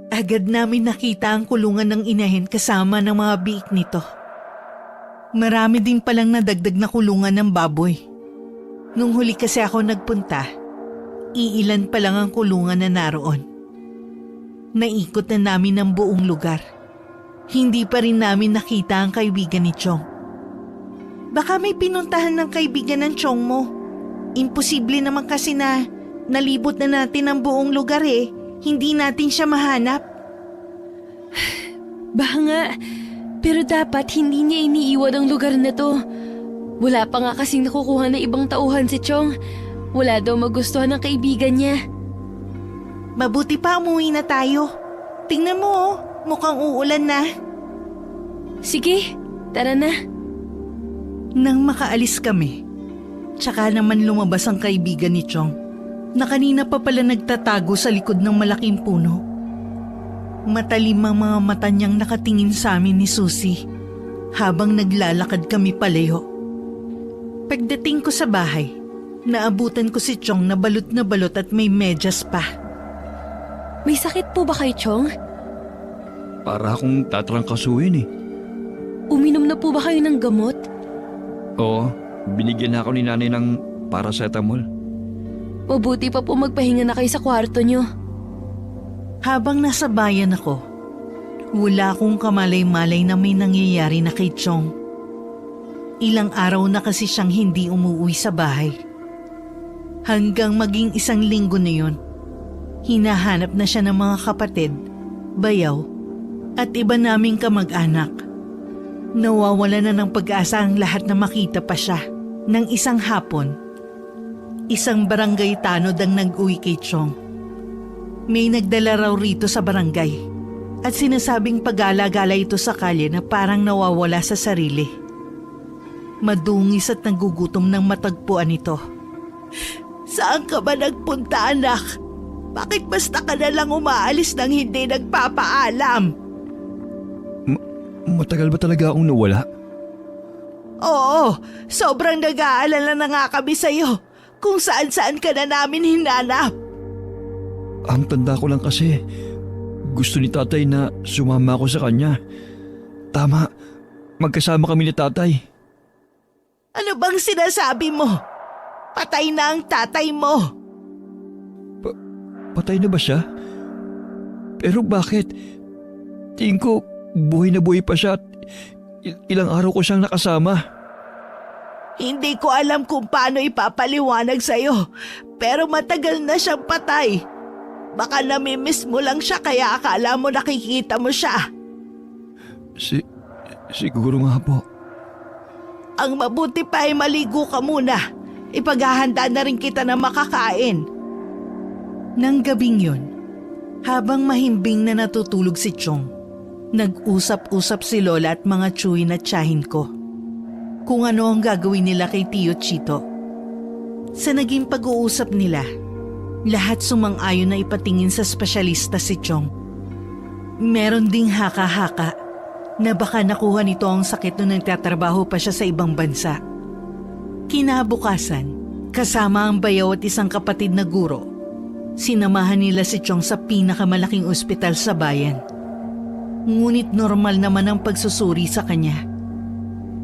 Agad namin nakita ang kulungan ng inahin kasama ng mga biik nito. Marami din palang nadagdag na kulungan ng baboy. Nung huli kasi ako nagpunta, iilan pa lang ang kulungan na naroon. Naikot na namin ang buong lugar. Hindi pa rin namin nakita ang kaibigan ni Chong. Baka may pinuntahan ng kaibigan ng Chong mo. Imposible naman kasi na nalibot na natin ang buong lugar eh. Hindi natin siya mahanap. Baka nga, pero dapat hindi niya iniiwan ang lugar na to. Wala pa nga kasing nakukuha ng ibang tauhan si Chong. Wala daw magustuhan ng kaibigan niya. Mabuti pa umuwi na tayo. Tingnan mo oh, mukhang uulan na. Sige, tara na. Nang makaalis kami, tsaka naman lumabas ang kaibigan ni Chong na kanina pa pala nagtatago sa likod ng malaking puno. Matalim ang mga mata niyang nakatingin sa amin ni Susie habang naglalakad kami palayo. Pagdating ko sa bahay, naabutan ko si Chong na balot at may medyas pa. May sakit po ba kay Chong? Para akong tatrangkasuhin eh. Uminom na po ba kayo ng gamot? Oo, binigyan na ako ni nanay ng paracetamol. Mabuti pa po magpahinga na kayo sa kwarto niyo. Habang nasa bayan ako, wala akong kamalay-malay na may nangyayari na kay Chong. Ilang araw na kasi siyang hindi umuwi sa bahay. Hanggang maging isang linggo na yun, hinahanap na siya ng mga kapatid, Bayaw, at iba naming kamag-anak. Nawawala na ng pag-asa ang lahat na makita pa siya. Nang isang hapon, isang barangay tanod ang nag-uwi kay Chong. May nagdala raw rito sa barangay at sinasabing pag-gala-gala ito sa kalye na parang nawawala sa sarili. Madungis at nagugutom ng matagpuan ito. Saan ka ba nagpunta, anak? Bakit basta ka na lang umaalis nang hindi nagpapaalam? Matagal ba talaga akong nawala? Oo, sobrang nag-aalala na nga kami sa'yo kung saan-saan ka na namin hinanap. Ang tanda ko lang kasi, gusto ni tatay na sumama ako sa kanya. Tama, magkasama kami ni tatay. Ano bang sinasabi mo? Patay na ang tatay mo. Patay na ba siya? Pero bakit? Tingin ko, buhay na buhay pa siya at ilang araw ko siyang nakasama. Hindi ko alam kung paano ipapaliwanag sa'yo, pero matagal na siyang patay. Baka namimiss mo lang siya kaya akala mo nakikita mo siya. Siguro nga po. Ang mabuti pa ay maligo ka muna. Ipaghahanda na rin kita na makakain. Nang gabing yun, habang mahimbing na natutulog si Chong, nag-usap-usap si Lola at mga tsuhin at tiyahin ko kung ano ang gagawin nila kay Tio Chito. Sa naging pag-uusap nila, lahat sumang-ayon na ipatingin sa espesyalista si Chong. Meron ding haka-haka na baka nakuha nito ang sakit nung nagtatrabaho pa siya sa ibang bansa. Kinabukasan, kasama ang bayaw at isang kapatid na guro, sinamahan nila si Chong sa pinakamalaking ospital sa bayan. Ngunit normal naman ang pagsusuri sa kanya.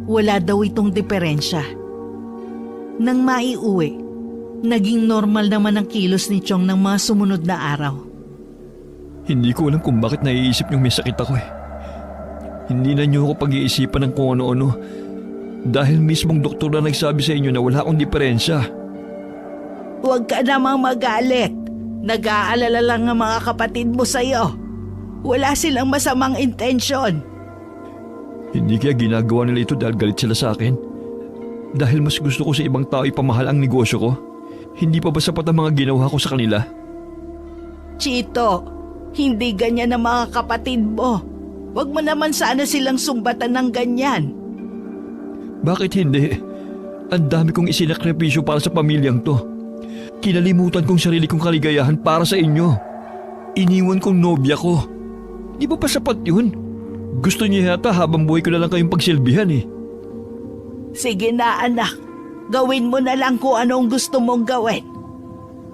Wala daw itong diferensya. Nang maiuwi, naging normal naman ang kilos ni Chong ng mga sumunod na araw. Hindi ko alam kung bakit naiisip niyong may sakit ako eh. Hindi na niyo ako pag-iisipan ng kung ano-ano dahil mismong doktor na nagsabi sa inyo na wala akong diferensya. Huwag ka namang magalit. Nag-aalala lang ang mga kapatid mo sa'yo. Wala silang masamang intensyon. Hindi kaya ginagawa nila ito dahil galit sila sa akin? Dahil mas gusto ko sa ibang tao ipamahal ang negosyo ko? Hindi pa ba sapat ang mga ginawa ko sa kanila? Chito, hindi ganyan ang mga kapatid mo. Huwag mo naman sana silang sumbatan ng ganyan. Bakit hindi? Ang dami kong isinakripisyo para sa pamilyang to. Kinalimutan kong sarili kong kaligayahan para sa inyo. Iniwan kong nobya ko. Di ba pa sapat yun? Gusto niyo yata habang buhay ko na lang kayong pagsilbihan eh. Sige na anak, gawin mo na lang kung anong gusto mong gawin.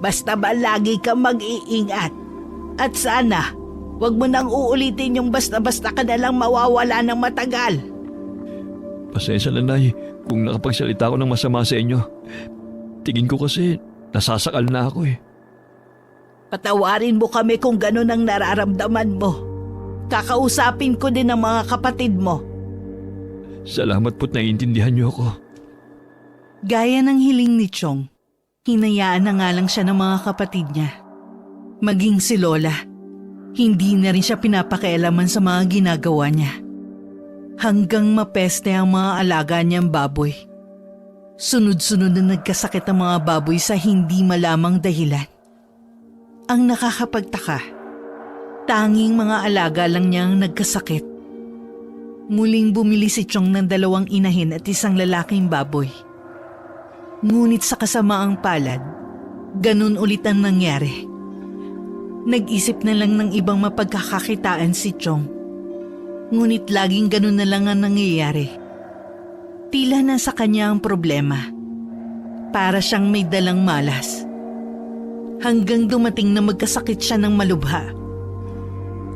Basta ba lagi kang mag-iingat. At sana, wag mo nang uulitin yung basta-basta ka na lang mawawala ng matagal. Pasensya na, Nay, kung nakapagsalita ako ng masama sa inyo. Tingin ko kasi nasasakal na ako eh. Patawarin mo kami kung gano'n ang nararamdaman mo. Kakausapin ko din ang mga kapatid mo. Salamat po't naiintindihan niyo ako. Gaya ng hiling ni Chong, hinayaan na nga lang siya ng mga kapatid niya. Maging si Lola, hindi na rin siya pinapakialaman sa mga ginagawa niya. Hanggang mapeste ang mga alaga niyang baboy. Sunod-sunod na nagkasakit ang mga baboy sa hindi malamang dahilan. Ang nakakapagtaka, tanging mga alaga lang niyang nagkasakit. Muling bumili si Chong ng 2 inahin at 1 lalaking baboy. Ngunit sa kasamaang palad, ganun ulit ang nangyari. Nag-isip na lang ng ibang mapagkakakitaan si Chong. Ngunit laging ganun na lang ang nangyayari. Tila nasa kanya ang problema. Para siyang may dalang malas. Hanggang dumating na magkasakit siya ng malubha.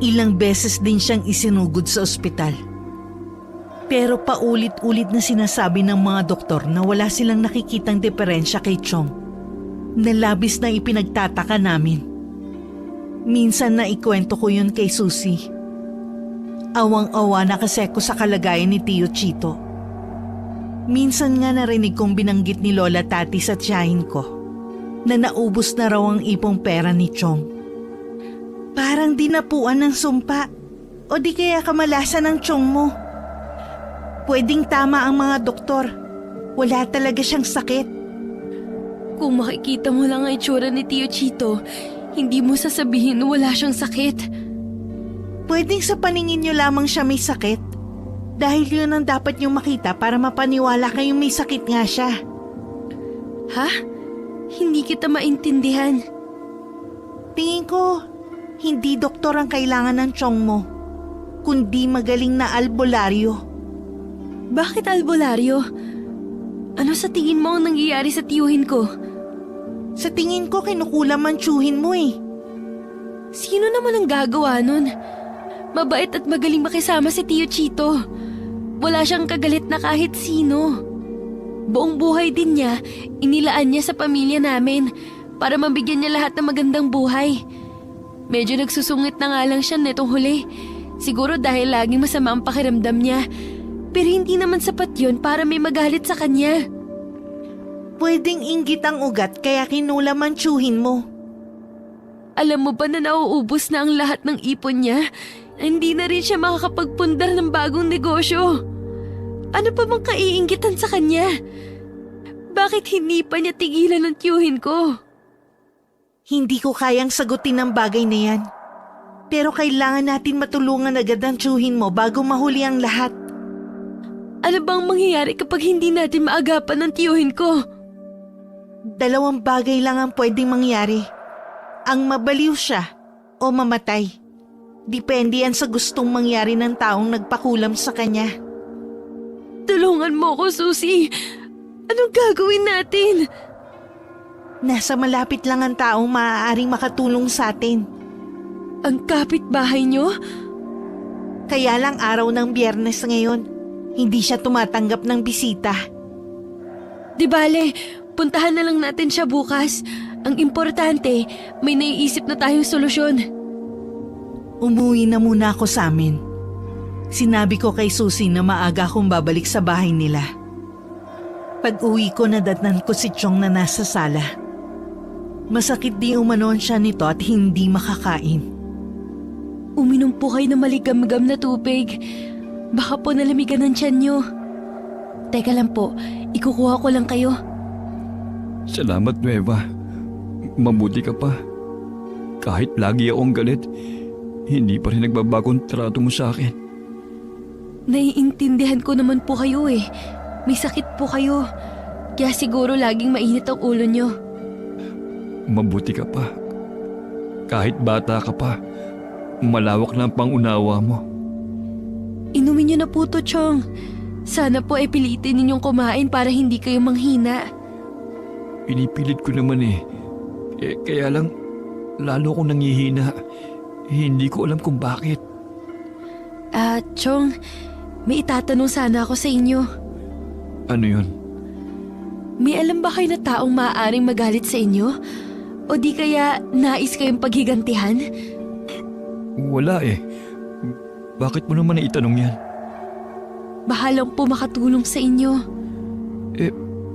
Ilang beses din siyang isinugod sa ospital. Pero paulit-ulit na sinasabi ng mga doktor na wala silang nakikitang diferensya kay Chong. Na labis na ipinagtataka namin. Minsan na ikwento ko yun kay Susie. Awang-awa na kasi ko sa kalagayan ni Tio Chito. Minsan nga narinig kong binanggit ni Lola Tati sa tiyahin ko na naubos na raw ang ipong pera ni Chong. Parang dinapuan ng sumpa. O di kaya kamalasan ng tiyong mo. Pwedeng tama ang mga doktor. Wala talaga siyang sakit. Kung makikita mo lang ang itsura ni Tio Chito, hindi mo sasabihin na wala siyang sakit. Pwedeng sa paningin niyo lamang siya may sakit. Dahil yun ang dapat niyong makita para mapaniwala kayong may sakit nga siya. Ha? Hindi kita maintindihan. Tingin ko, hindi doktor ang kailangan ng tiyong mo, kundi magaling na albularyo. Bakit albularyo? Ano sa tingin mo ang nangyayari sa tiyuhin ko? Sa tingin ko, kinukulam ang tiyuhin mo eh. Sino naman ang gagawa nun? Mabait at magaling makisama si Tio Chito. Wala siyang kagalit na kahit sino. Buong buhay din niya, inilaan niya sa pamilya namin para mabigyan niya lahat ng magandang buhay. Medyo nagsusungit na nga lang siya netong huli. Siguro dahil laging masama ang pakiramdam niya. Pero hindi naman sapat yun para may magalit sa kanya. Pwedeng inggit ang ugat kaya kinulam ang tiyuhin mo. Alam mo ba na nauubos na ang lahat ng ipon niya? Hindi na rin siya makakapagpundar ng bagong negosyo. Ano pa bang kaiinggitan sa kanya? Bakit hindi pa niya tigilan ng tiyuhin ko? Hindi ko kayang sagutin ang bagay na yan. Pero kailangan natin matulungan agad ang tiyuhin mo bago mahuli ang lahat. Ano bang mangyayari kapag hindi natin maagapan ng tiyuhin ko? Dalawang bagay lang ang pwedeng mangyari. Ang mabaliw siya o mamatay. Depende yan sa gustong mangyari ng taong nagpakulam sa kanya. Tulungan mo ko, Susie. Anong gagawin natin? Nasa malapit lang ang taong maaaring makatulong sa atin. Ang kapitbahay niyo? Kaya lang araw ng Biyernes ngayon, hindi siya tumatanggap ng bisita. Di bale, puntahan na lang natin siya bukas. Ang importante, may naiisip na tayong solusyon. Umuwi na muna ako sa amin. Sinabi ko kay Susie na maaga akong babalik sa bahay nila. Pag-uwi ko, nadatnan ko si Chong na nasa sala. Masakit di umanon siya nito at hindi makakain. Uminom po kayo ng maligam-gam na tubig. Baka po nalamigan ng tiyan niyo. Teka lang po, ikukuha ko lang kayo. Salamat, Nueva. Mabuti ka pa. Kahit lagi akong galit, hindi pa rin nagbabagong trato mo sa akin. Naiintindihan ko naman po kayo eh. May sakit po kayo. Kaya siguro laging mainit ang ulo niyo. Mabuti ka pa. Kahit bata ka pa, malawak na ang pangunawa mo. Inumin niyo na po to, Chong. Sana po ay pilitin ninyong kumain para hindi kayo manghina. Pinipilit ko naman eh. Kaya lang, lalo akong nangihina. Hindi ko alam kung bakit. Chong, may itatanong sana ako sa inyo. Ano yun? May alam ba kayo na taong maaaring magalit sa inyo? O di kaya nais kayong paghigantihan? Wala eh. Bakit mo naman naitanong yan? Bahalang po makatulong sa inyo.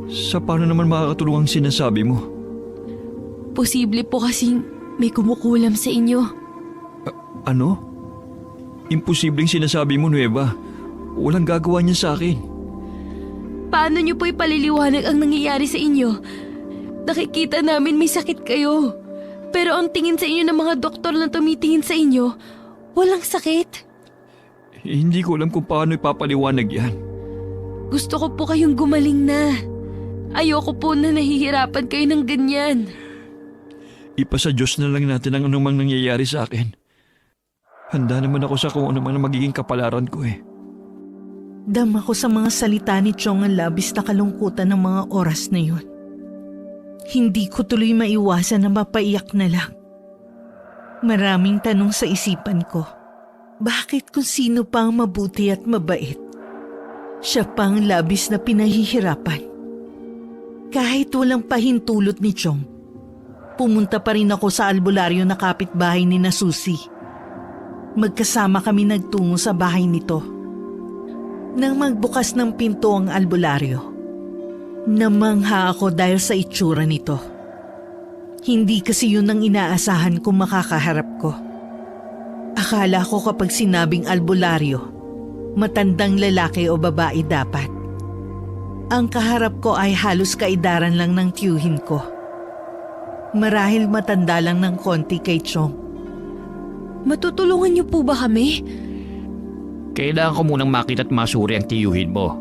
Sa paano naman makakatulong ang sinasabi mo? Posible po kasing may kumukulam sa inyo. Ano? Imposibleng sinasabi mo, Nueva. Walang gagawa niya sa akin. Paano niyo po ipaliliwanag ang nangyayari sa inyo? Nakikita namin may sakit kayo. Pero ang tingin sa inyo ng mga doktor na tumitingin sa inyo, walang sakit. Hindi ko alam kung paano ipapaliwanag yan. Gusto ko po kayong gumaling na. Ayoko po na nahihirapan kayo ng ganyan. Ipasa Diyos na lang natin ang anumang nangyayari sa akin. Handa naman ako sa kung ano man ang magiging kapalaran ko eh. Dama ko sa mga salita ni Chong ang labis na kalungkutan ng mga oras na yun. Hindi ko tuloy maiwasan na mapaiyak na lang. Maraming tanong sa isipan ko. Bakit kung sino pa ang mabuti at mabait? Siya pa ang labis na pinahihirapan. Kahit walang pahintulot ni Chong, pumunta pa rin ako sa albularyo na kapitbahay ni na Susie. Magkasama kami nagtungo sa bahay nito. Nang magbukas ng pinto ang albularyo, namangha ako dahil sa itsura nito. Hindi kasi yun ang inaasahan kong makakaharap ko. Akala ko kapag sinabing albularyo, matandang lalaki o babae dapat. Ang kaharap ko ay halos kaidaran lang ng tiyuhin ko. Marahil matanda lang ng konti kay Chong. Matutulungan niyo po ba kami? Kailangan ko munang makita at masuri ang tiyuhin mo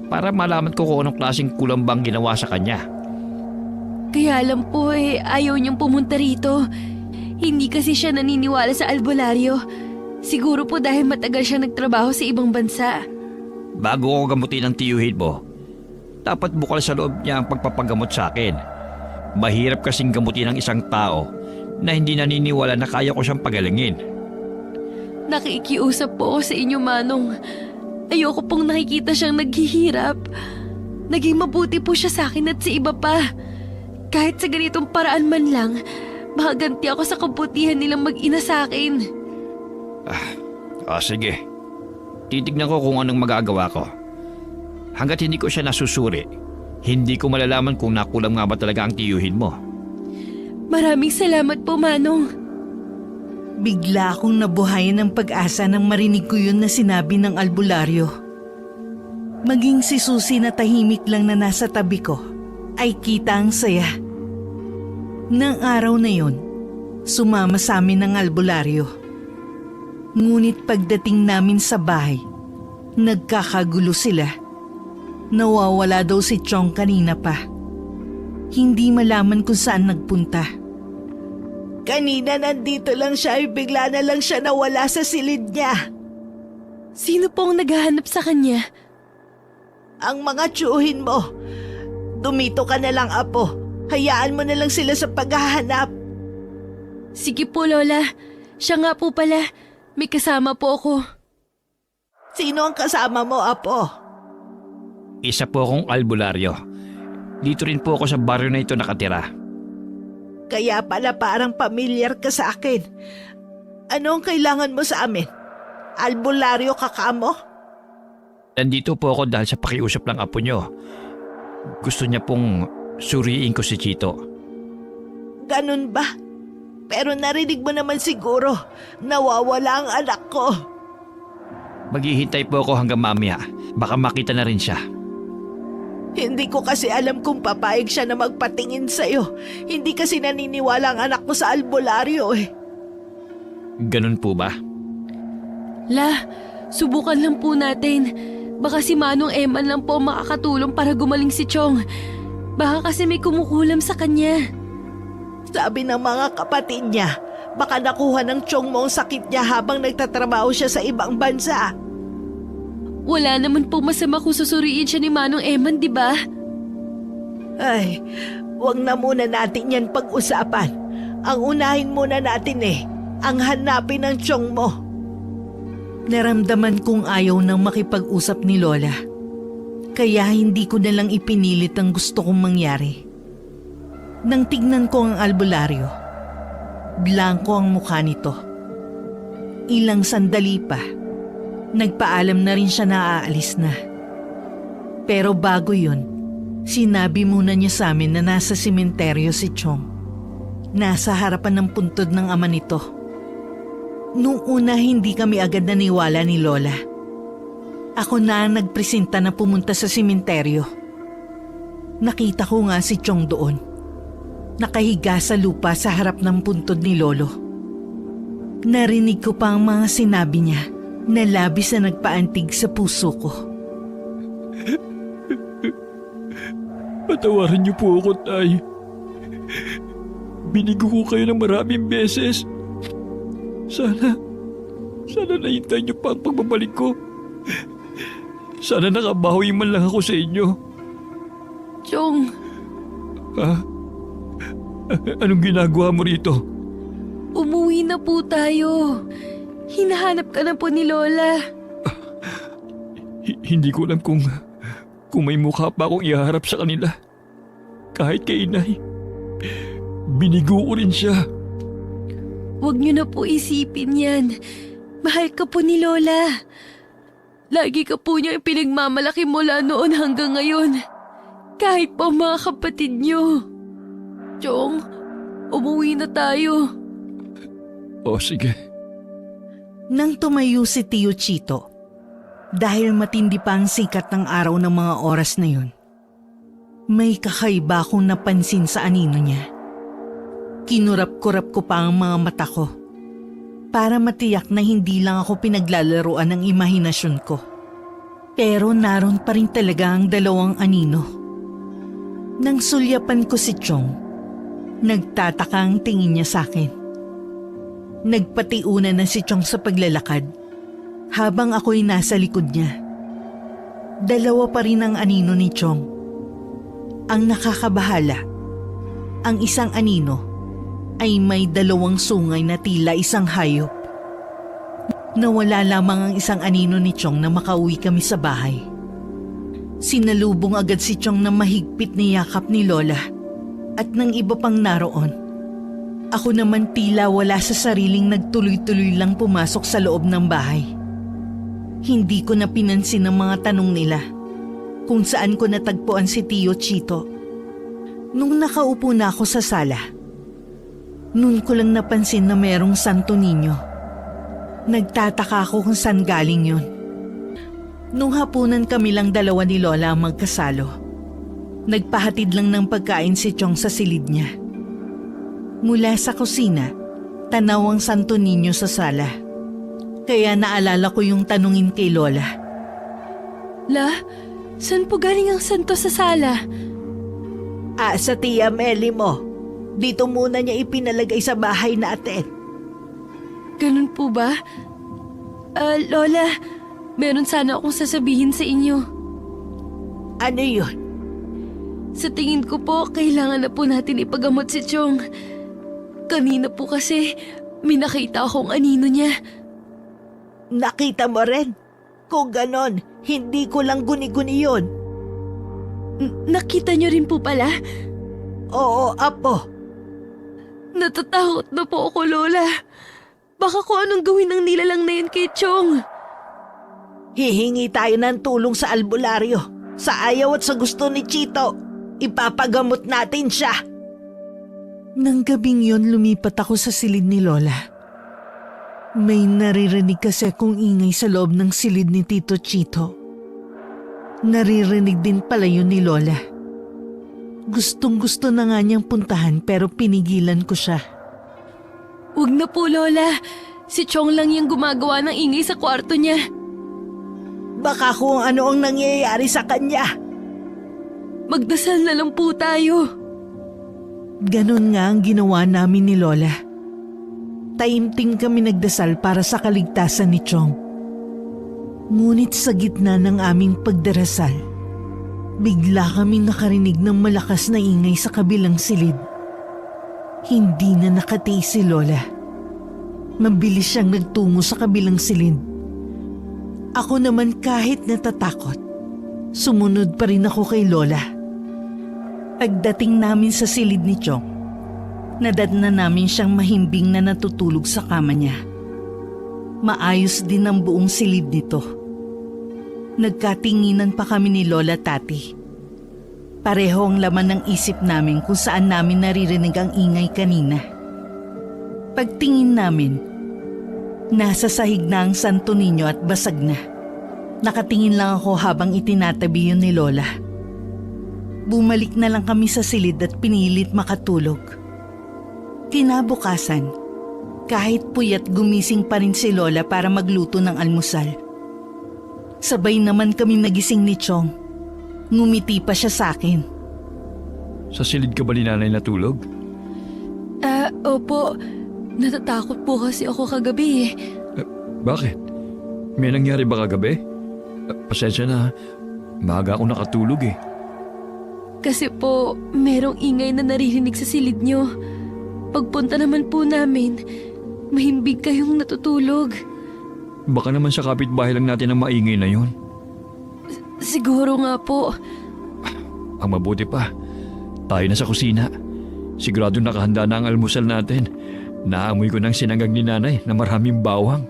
para malaman ko kung anong klaseng kulang bang ginawa sa kanya. Kaya alam po ayaw niyang pumunta rito. Hindi kasi siya naniniwala sa albularyo. Siguro po dahil matagal siya nagtrabaho sa ibang bansa. Bago ko gamutin ang tiyuhin mo, dapat bukal sa loob niya ang pagpapagamot sa akin. Mahirap kasing gamutin ng isang tao na hindi naniniwala na kaya ko siyang pagalingin. Nakikiusap po ako sa inyo, Manong. Ayoko pong nakikita siyang naghihirap. Naging mabuti po siya sa akin at sa iba pa. Kahit sa ganitong paraan man lang, makaganti ako sa kabutihan nilang mag-ina sa akin. Sige. Titignan ko kung anong magagawa ko. Hanggat hindi ko siya nasusuri, hindi ko malalaman kung nakulang nga ba talaga ang tiyuhin mo. Maraming salamat po, Manong. Bigla akong nabuhayan ng pag-asa nang marinig ko yun na sinabi ng albularyo. Maging si Susie na tahimik lang na nasa tabi ko ay kita ang saya. Nang araw na yun, sumama sa amin ang albularyo. Ngunit pagdating namin sa bahay, nagkakagulo sila. Nawawala daw si Chong kanina pa. Hindi malaman kung saan nagpunta. Kanina nandito lang siya ay bigla na lang siya nawala sa silid niya. Sino po ang naghahanap sa kanya? Ang mga tiyuhin mo. Dumito ka na lang, Apo. Hayaan mo na lang sila sa paghahanap. Sige po, Lola. Siya nga po pala. May kasama po ako. Sino ang kasama mo, Apo? Isa po akong albularyo. Dito rin po ako sa baryo na ito nakatira. Kaya pala parang pamilyar ka sa akin. Ano ang kailangan mo sa amin? Albularyo ka mo? Nandito po ako dahil sa pakiusap ng apo nyo. Gusto niya pong suriin ko si Chito. Ganun ba? Pero narinig mo naman siguro, nawawala ang anak ko. Maghihintay po ako hanggang mamaya. Baka makita na rin siya. Hindi ko kasi alam kung papayag siya na magpatingin sa'yo. Hindi kasi naniniwala ang anak mo sa albularyo eh. Ganun po ba? La, subukan lang po natin. Baka si Manong Eman lang po makakatulong para gumaling si Chong. Baka kasi may kumukulam sa kanya. Sabi ng mga kapatid niya, baka nakuha ng Chong mo ang sakit niya habang nagtatrabaho siya sa ibang bansa. Wala naman po masama kung susuriin siya ni Manong Eman, di ba? Ay, wag na muna natin yan pag-usapan. Ang unahin muna natin ang hanapin ng Chong mo. Naramdaman kong ayaw nang makipag-usap ni Lola. Kaya hindi ko na lang ipinilit ang gusto kong mangyari. Nang tignan ko ang albularyo, blanko ang mukha nito. Ilang sandali pa, nagpaalam na rin siya na aalis na. Pero bago yun, sinabi muna niya sa amin na nasa sementeryo si Chong. Nasa harapan ng puntod ng ama nito. Noong una hindi kami agad naniwala ni Lola. Ako na ang nagpresenta na pumunta sa sementeryo. Nakita ko nga si Chong doon. Nakahiga sa lupa sa harap ng puntod ni Lolo. Narinig ko pa ang mga sinabi niya na labis na nagpaantig sa puso ko. Patawarin niyo po ako, Tay. Binigo ko kayo ng maraming beses. Sana nahintay niyo pa ang pagbabalik ko. Sana nakabawi man lang ako sa inyo. Chong, Ha? Anong ginagawa mo rito? umuwi na po tayo. Hinahanap ka na po ni Lola. Hindi ko alam kung may mukha pa akong iharap sa kanila. Kahit kay inay. Binigo ko rin siya. Huwag niyo na po isipin yan. Mahal ka po ni Lola. Lagi ka po niya ipinagmamalaki mula noon hanggang ngayon. Kahit pa ang mga kapatid niyo. Chong, umuwi na tayo. O sige. Nang tumayo si Tio Chito, dahil matindi pa ang sikat ng araw ng mga oras na yun, may kakaiba akong napansin sa anino niya. Kinurap-kurap ko pa ang mga mata ko para matiyak na hindi lang ako pinaglalaruan ng imahinasyon ko. Pero naroon pa rin talaga ang dalawang anino. Nang sulyapan ko si Chong, nagtataka ang tingin niya sa akin. Nagpatiuna na si Chong sa paglalakad habang ako'y nasa likod niya. Dalawa pa rin ang anino ni Chong. Ang nakakabahala, ang isang anino ay may dalawang sungay na tila isang hayop. Nawala lamang ang isang anino ni Chong na makauwi kami sa bahay. Sinalubong agad si Chong na mahigpit ni yakap ni Lola at ng iba pang naroon. Ako naman tila wala sa sariling nagtuloy-tuloy lang pumasok sa loob ng bahay. Hindi ko na pinansin ang mga tanong nila kung saan ko natagpuan si Tio Chito. Nung nakaupo na ako sa sala, noon ko lang napansin na merong Santo Niño. Nagtataka ako kung saan galing yun. Nung hapunan kami lang dalawa ni Lola ang magkasalo, nagpahatid lang ng pagkain si Chong sa silid niya. Mula sa kusina, tanaw ang Santo Niño sa sala. Kaya naalala ko yung tanungin kay Lola. La, saan po galing ang santo sa sala? Sa Tia Meli mo. Dito muna niya ipinalagay sa bahay natin. Ganun po ba? Lola, meron sana akong sasabihin sa inyo. Ano yun? Sa tingin ko po, kailangan na po natin ipagamot si Chong. Kanina po kasi, may nakita akong anino niya. Nakita mo rin? Kung ganon, hindi ko lang guni-guni yun. Nakita niyo rin po pala? Oo, Apo. Natatakot na po ako, Lola. Baka kung anong gawin ng nilalang na yun kay Chong. Hihingi tayo ng tulong sa albularyo. Sa ayaw at sa gusto ni Chito, ipapagamot natin siya. Nang gabing yon, lumipat ako sa silid ni Lola. May naririnig kasi akong ingay sa loob ng silid ni Tito Chito. Naririnig din pala yun ni Lola. Gustong-gusto na nga niyang puntahan pero pinigilan ko siya. Huwag na po, Lola. Si Chong lang yung gumagawa ng ingay sa kwarto niya. Baka kung ano ang nangyayari sa kanya. Magdasal na lang po tayo. Ganon nga ang ginawa namin ni Lola. Taimtim kami nagdasal para sa kaligtasan ni Chong. Ngunit sa gitna ng aming pagdarasal, bigla kami nakarinig ng malakas na ingay sa kabilang silid. Hindi na nakatiis si Lola. Mabilis siyang nagtungo sa kabilang silid. Ako naman kahit natatakot, sumunod pa rin ako kay Lola. Pagdating namin sa silid ni Chong, nadatna namin siyang mahimbing na natutulog sa kama niya. Maayos din ang buong silid nito. Nagkatinginan pa kami ni Lola Tati. Pareho ang laman ng isip namin kung saan namin naririnig ang ingay kanina. Pagtingin namin, nasa sahig na ang Santo Niño at basag na. Nakatingin lang ako habang itinatabi yun ni Lola. Bumalik na lang kami sa silid at pinilit makatulog. Kinabukasan, kahit puyat gumising pa rin si Lola para magluto ng almusal. Sabay naman kami nagising ni Chong. Ngumiti pa siya sa akin. Sa silid ka ba ni nanay natulog? Opo. Natatakot po kasi ako kagabi eh. Bakit? May nangyari ba kagabi? Pasensya na, maaga ako nakatulog eh. Kasi po, merong ingay na naririnig sa silid niyo. Pagpunta naman po namin, mahimbing kayong natutulog. Baka naman sa kapitbahay lang natin ang maingay na yon. Siguro nga po. Ang mabuti pa, tayo na sa kusina. Sigurado nakahanda na ang almusal natin. Naamoy ko ng sinangag ni nanay na maraming bawang.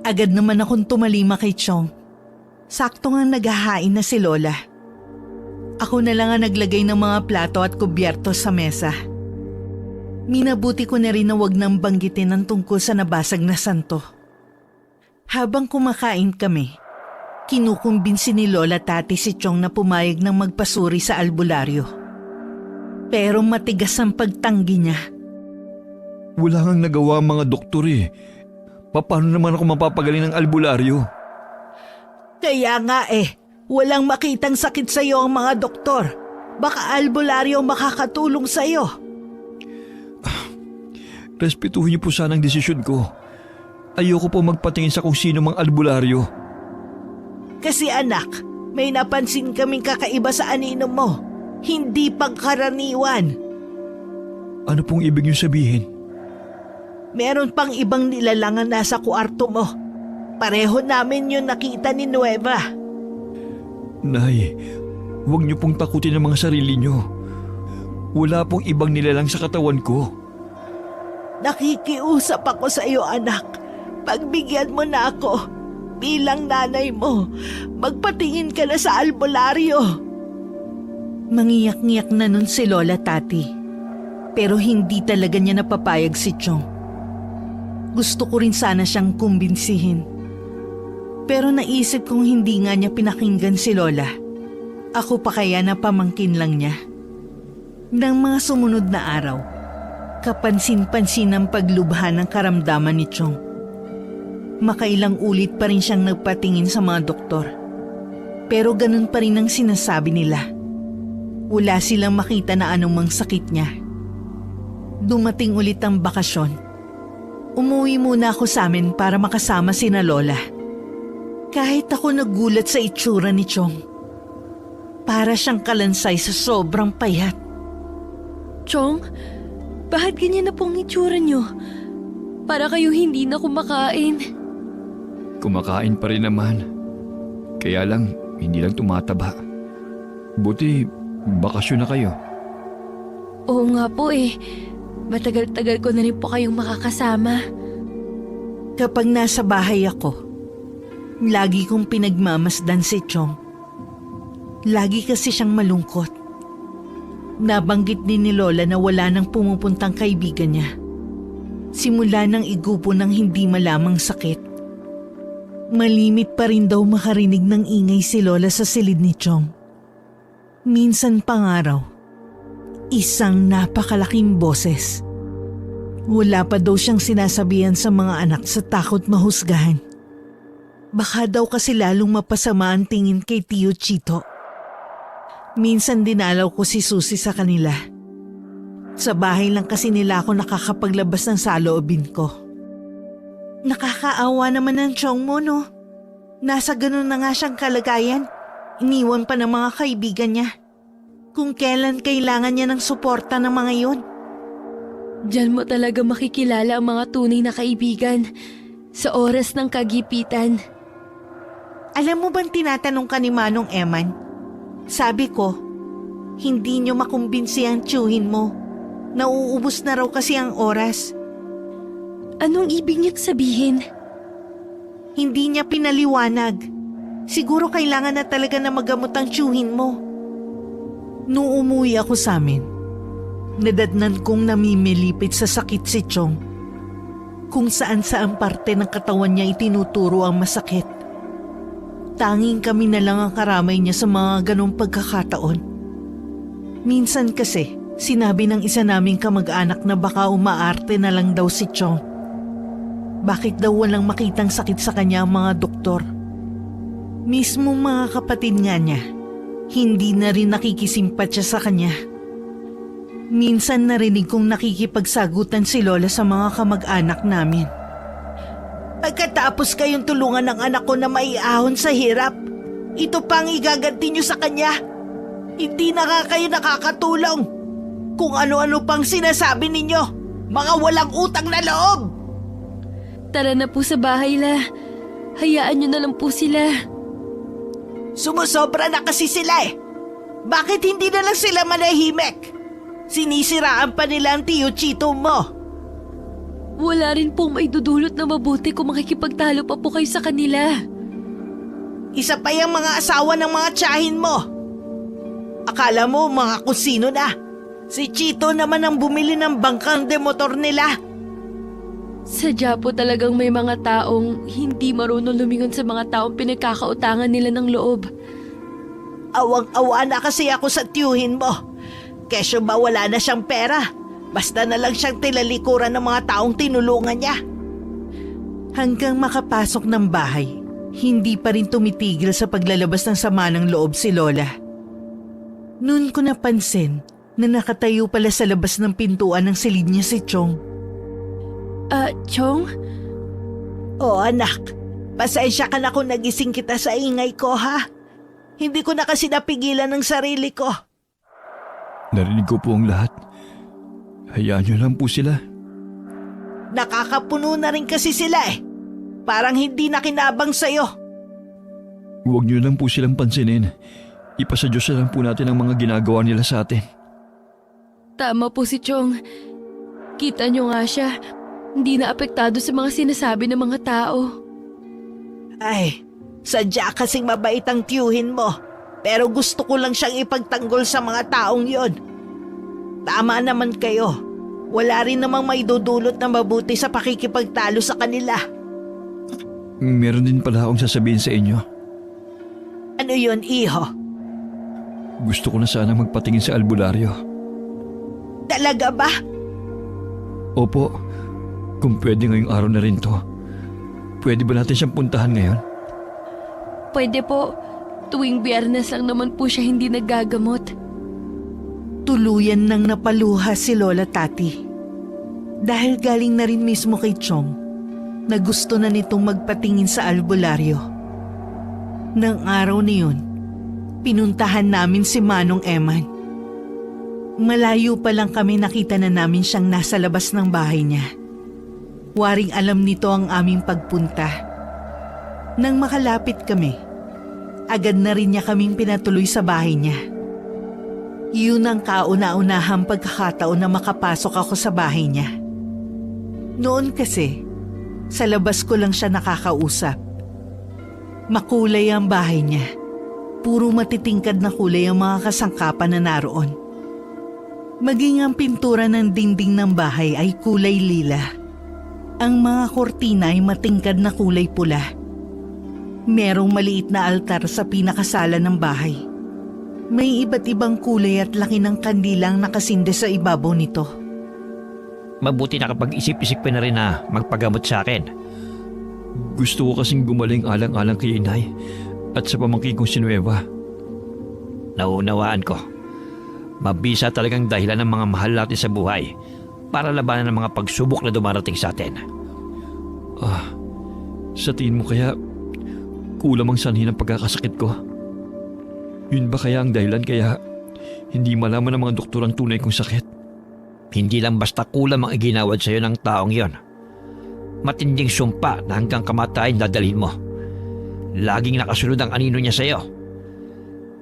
Agad naman akong tumalima kay Chong. Sakto nga naghahain na si Lola. Ako na lang ang naglagay ng mga plato at kubyerto sa mesa. Minabuti ko na rin na wag nang banggitin ang tungkol sa nabasag na santo. Habang kumakain kami, kinukumbinsi ni Lola Tati si Chong na pumayag ng magpasuri sa albularyo. Pero matigas ang pagtanggi niya. Wala kang nagawa ang mga doktor eh. Paano naman ako mapapagaling ng albularyo? Kaya nga walang makitang sakit sa iyo ang mga doktor. Baka albularyo makakatulong sa iyo. Respetuhin niyo po sana ang desisyon ko. Ayoko po magpatingin sa kung sino mang albularyo. Kasi anak, may napansin kaming kakaiba sa anino mo. Hindi pangkaraniwan. Ano pong ibig niyo sabihin? Meron pang ibang nilalangan nasa kwarto mo. Pareho namin yun nakita ni Nueva. Nay, huwag niyo pong takutin ang mga sarili niyo. Wala pong ibang nilalang sa katawan ko. Nakikiusap ako sa iyo, anak. Pagbigyan mo na ako. Bilang nanay mo, magpatingin ka na sa albularyo. Mangiyak-ngiyak na nun si Lola Tati. Pero hindi talaga niya napapayag si Chong. Gusto ko rin sana siyang kumbinsihin. Pero naisip kong hindi nga niya pinakinggan si Lola. Ako pa kaya na pamangkin lang niya. Nang mga sumunod na araw, kapansin-pansin ang paglubha ng karamdaman ni Chong. Makailang ulit pa rin siyang nagpatingin sa mga doktor. Pero ganun pa rin ang sinasabi nila. Wala silang makita na anumang sakit niya. Dumating ulit ang bakasyon. Umuwi muna ako sa amin para makasama sina Lola. Kahit ako nagulat sa itsura ni Chong. Para siyang kalansay sa sobrang payat. Chong, bakit ganyan na pong itsura niyo? Para kayo hindi na kumakain. Kumakain pa rin naman. Kaya lang, hindi lang tumataba. Buti, bakasyon na kayo. Oo nga po Matagal-tagal ko na rin po kayong makakasama. Kapag nasa bahay ako, lagi kong pinagmamasdan si Chong. Lagi kasi siyang malungkot. Nabanggit din ni Lola na wala nang pumupuntang kaibigan niya. Simula nang igupo ng hindi malamang sakit. Malimit pa rin daw makarinig ng ingay si Lola sa silid ni Chong. Minsan pang araw, isang napakalaking boses. Wala pa daw siyang sinasabihan sa mga anak sa takot mahusgahan. Baka daw kasi lalong mapasama ang tingin kay Tio Chito. Minsan dinalaw ko si Susie sa kanila. Sa bahay lang kasi nila ako nakakapaglabas ng saloobin ko. Nakakaawa naman ang Chong mo, no? Nasa ganun na nga siyang kalagayan. Iniwan pa ng mga kaibigan niya. Kung kailan kailangan niya ng suporta ng mga yun. Diyan mo talaga makikilala ang mga tunay na kaibigan sa oras ng kagipitan. Alam mo bang tinatanong ka ni Manong Eman? Sabi ko, hindi niyo makumbinsi ang tiyuhin mo. Nauubos na raw kasi ang oras. Anong ibig niyang sabihin? Hindi niya pinaliwanag. Siguro kailangan na talaga na magamot ang tiyuhin mo. Nung umuwi ako sa amin, nadatnan kong namimilipit sa sakit si Chong. Kung saan-saan parte ng katawan niya itinuturo ang masakit. Tanging kami na lang ang karamay niya sa mga ganong pagkakataon. Minsan kasi, sinabi ng isa naming kamag-anak na baka umaarte na lang daw si Chong. Bakit daw walang makitang sakit sa kanya ang mga doktor? Mismo mga kapatid nga niya, hindi na rin nakikisimpatya sa kanya. Minsan narinig kong nakikipagsagutan si Lola sa mga kamag-anak namin. Pagkatapos kayong tulungan ng anak ko na maiahon sa hirap, ito pang igaganti niyo sa kanya. Hindi na nga kayo nakakatulong. Kung ano-ano pang sinasabi ninyo, mga walang utang na loob. Tara na po sa bahay, La. Hayaan niyo na lang po sila. Sumusobra na kasi sila eh. Bakit hindi na lang sila manahimik? Sinisiraan pa nila ang Tio Chito mo. Wala rin pong maidudulot na mabuti kung makikipagtalo pa po kayo sa kanila. Isa pa yung mga asawa ng mga tiyahin mo. Akala mo mga kusino na. Si Chito naman ang bumili ng bangkang demotor nila. Sadya po talagang may mga taong hindi marunong lumingon sa mga taong pinagkakautangan nila ng loob. Awang-awa na kasi ako sa tiyuhin mo. Kesyo ba wala na siyang pera? Basta na lang siyang tilalikuran ng mga taong tinulungan niya. Hanggang makapasok ng bahay, hindi pa rin tumitigil sa paglalabas ng sama ng loob si Lola. Noon ko napansin na nakatayo pala sa labas ng pintuan ng silid niya si Chong. Chong? Oo anak, pasensya ka na kung nagising kita sa ingay ko ha. Hindi ko na kasi napigilan ng sarili ko. Narinig ko po ang lahat. Hayaan niyo lang po sila. Nakakapuno na rin kasi sila eh. Parang hindi na kinabang sa'yo. Huwag niyo lang po silang pansinin. Ipasa Diyos na lang po natin ang mga ginagawa nila sa atin. Tama po si Chong. Kita niyo nga siya. Hindi na apektado sa mga sinasabi ng mga tao. Ay, sadya kasing mabait ang tiyuhin mo. Pero gusto ko lang siyang ipagtanggol sa mga taong yon. Tama naman kayo. Wala rin namang may dudulot na mabuti sa pakikipagtalo sa kanila. Meron din pala akong sasabihin sa inyo. Ano yon, iho? Gusto ko na sana magpatingin sa albularyo. Talaga ba? Opo, kung pwede ngayong araw na rin to. Pwede ba natin siyang puntahan ngayon? Pwede po. Tuwing Biyernes lang naman po siya hindi naggagamot. Tuluyan nang napaluha si Lola Tati. Dahil galing na rin mismo kay Chong na gusto na nitong magpatingin sa albularyo. Nang araw na yun, pinuntahan namin si Manong Eman. Malayo pa lang kami nakita na namin siyang nasa labas ng bahay niya. Waring alam nito ang aming pagpunta. Nang makalapit kami, agad na rin niya kaming pinatuloy sa bahay niya. Yun ang kauna-unahang pagkakataon na makapasok ako sa bahay niya. Noon kasi, sa labas ko lang siya nakakausap. Makulay ang bahay niya. Puro matitingkad na kulay ang mga kasangkapan na naroon. Maging ang pintura ng dingding ng bahay ay kulay lila. Ang mga kortina ay matingkad na kulay pula. Merong maliit na altar sa pinakasala ng bahay. May iba't ibang kulay at laki ng kandilang nakasinde sa ibabaw nito. Mabuti na kapag isip-isip pa na rin na magpagamot sa akin. Gusto ko kasing gumaling alang-alang kay inay at sa pamangkin kong si Nueva. Nauunawaan ko. Mabisa talagang dahilan ng mga mahal natin sa buhay para labanan ng mga pagsubok na dumarating sa atin. Sa tingin mo kaya kulang ang sanhi ng pagkakasakit ko? Yun ba kaya ang dahilan kaya hindi malaman ng mga doktor ang tunay kong sakit? Hindi lang basta kulam ang iginawad sa iyo ng taong yon. Matinding sumpa na hanggang kamatayan dadalhin mo. Laging nakasunod ang anino niya sa iyo.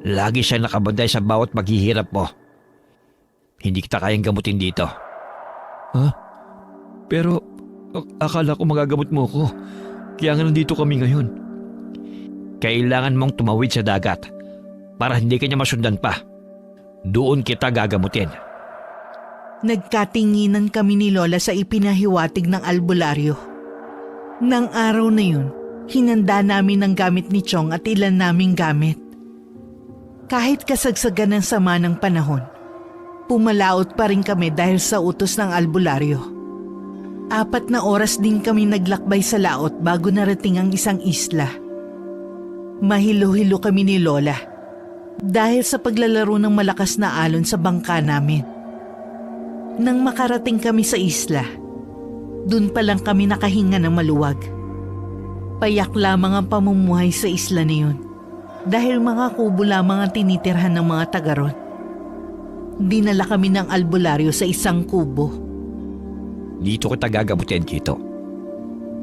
Lagi siyang nakabanday sa bawat paghihirap mo. Hindi kita kayang gamutin dito. Ha? Pero akala ko magagamot mo ako. Kaya nga nandito kami ngayon. Kailangan mong tumawid sa dagat para hindi kanya masundan pa. Doon kita gagamutin. Nagkatinginan kami ni Lola sa ipinahiwatig ng albularyo. Nang araw na yun, hinanda namin ang gamit ni Chong at ilan naming gamit. Kahit kasagsagan ng sama ng panahon, pumalaot pa rin kami dahil sa utos ng albularyo. 4 na oras din kami naglakbay sa laot bago narating ang isang isla. Mahilo-hilo kami ni Lola dahil sa paglalaro ng malakas na alon sa bangka namin. Nang makarating kami sa isla, dun pa lang kami nakahinga ng maluwag. Payak lamang ang pamumuhay sa isla na yun dahil mga kubo lamang ang tinitirhan ng mga taga ron. Dinala kami ng albularyo sa isang kubo. Dito kita gagamutin, Kito.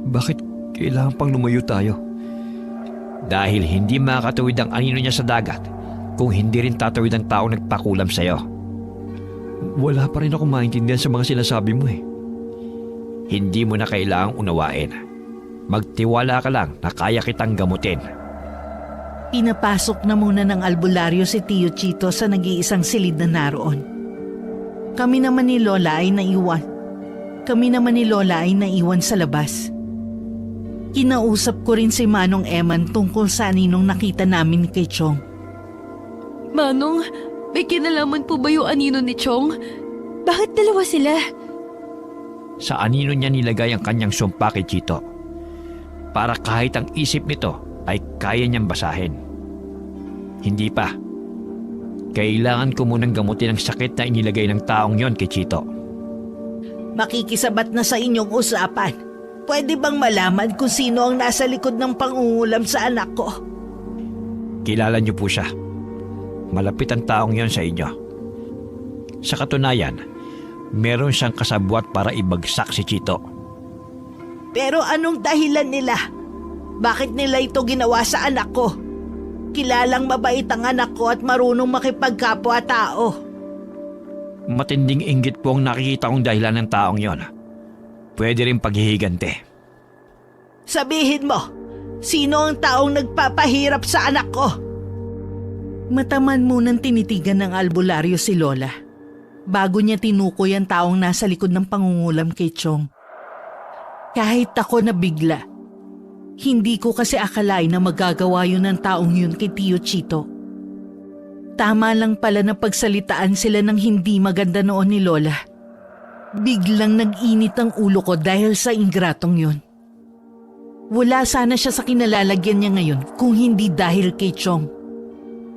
Bakit kailangan pang lumayo tayo? Dahil hindi makakatawid ang anino niya sa dagat kung hindi rin tatawid ang taong nagpakulam sa iyo. Wala pa rin ako maintindihan sa mga sinasabi mo eh. Hindi mo na kailangang unawain. Magtiwala ka lang na kaya kitang gamutin. Pinapasok na muna ng albularyo si Tio Chito sa nag-iisang silid na naroon. Kami naman ni Lola ay naiwan. Kami naman ni Lola ay naiwan sa labas. Kinausap ko rin si Manong Eman tungkol sa aninong nakita namin kay Chong. Manong, may kinalaman po ba yung anino ni Chong? Bakit dalawa sila? Sa anino niya nilagay ang kanyang sumpa kay Chito. Para kahit ang isip nito ay kaya niyang basahin. Hindi pa. Kailangan ko munang gamutin ang sakit na inilagay ng taong yon kay Chito. Makikisabat na sa inyong usapan. Pwede bang malaman kung sino ang nasa likod ng pangungulam sa anak ko? Kilala niyo po siya. Malapit ang taong yon sa inyo. Sa katunayan, meron siyang kasabwat para ibagsak si Chito. Pero anong dahilan nila? Bakit nila ito ginawa sa anak ko? Kilalang mabait ang anak ko at marunong makipagkapwa-tao. Matinding inggit po ang nakikita kong dahilan ng taong yon. Pwede rin paghihigante. Sabihin mo, sino ang taong nagpapahirap sa anak ko? Mataman munang tinitigan ng albularyo si Lola bago niya tinukoy ang taong nasa likod ng pangungulam kay Chong. Kahit ako nabigla, hindi ko kasi akalain na magagawa yun ng taong yun kay Tio Chito. Tama lang pala na pagsalitaan sila ng hindi maganda noon ni Lola. Biglang nag-init ang ulo ko dahil sa ingratong yun. Wala sana siya sa kinalalagyan niya ngayon kung hindi dahil kay Chong.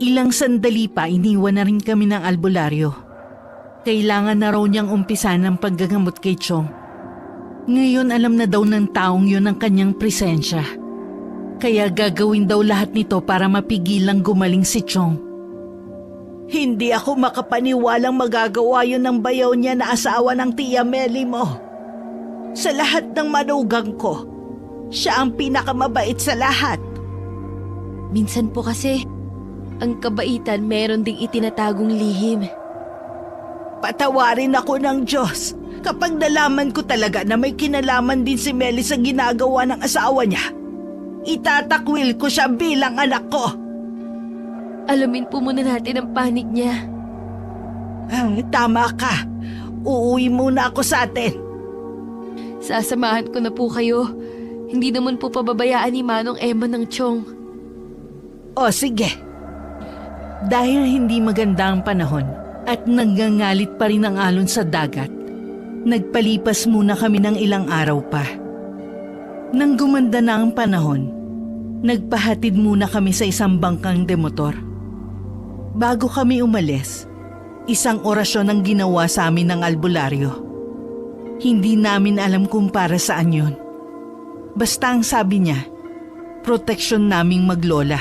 Ilang sandali pa iniwan na rin kami ng albularyo. Kailangan na raw niyang umpisan ng paggagamot kay Chong. Ngayon alam na daw ng taong yun ang kanyang presensya. Kaya gagawin daw lahat nito para mapigilang gumaling si Chong. Hindi ako makapaniwalang magagawa yun ng bayaw niya na asawa ng Tia Meli mo. Sa lahat ng manugang ko, siya ang pinakamabait sa lahat. Minsan po kasi, ang kabaitan meron ding itinatagong lihim. Patawarin ako ng Diyos kapag nalaman ko talaga na may kinalaman din si Meli sa ginagawa ng asawa niya. Itatakwil ko siya bilang anak ko. Alamin po muna natin ang panig niya. Tama ka. Uuwi muna ako sa atin. Sasamahan ko na po kayo. Hindi naman po pababayaan ni Manong Emma ng Chong. O sige. Dahil hindi maganda ang panahon at nagngangalit pa rin ang alon sa dagat, nagpalipas muna kami ng ilang araw pa. Nang gumanda na ang panahon, nagpahatid muna kami sa isang bangkang demotor. Bago kami umalis, isang orasyon ang ginawa sa amin ng albularyo. Hindi namin alam kung para saan yun. Basta ang sabi niya, proteksyon naming maglola.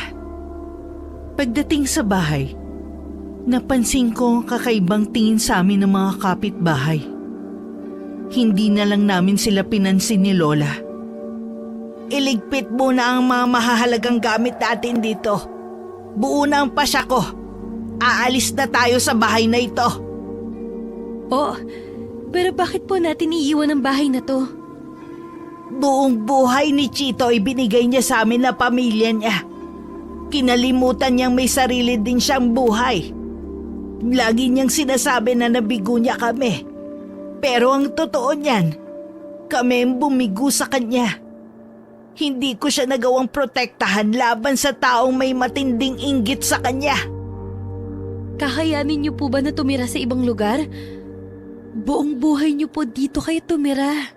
Pagdating sa bahay, napansin ko ang kakaibang tingin sa amin ng mga kapitbahay. Hindi na lang namin sila pinansin ni Lola. Iligpit mo na ang mga mahahalagang gamit natin dito. Buo na ang pasya ko. Aalis na tayo sa bahay na ito. Oh, pero bakit po natin iiwan ang bahay na to? Buong buhay ni Chito ibinigay niya sa amin na pamilya niya. Kinalimutan niyang may sarili din siyang buhay. Lagi niyang sinasabi na nabigo niya kami. Pero ang totoo niyan, kami ang bumigo sa kanya. Hindi ko siya nagawang protektahan laban sa taong may matinding inggit sa kanya. Kakayanin niyo po ba na tumira sa ibang lugar? Buong buhay niyo po dito kayo tumira.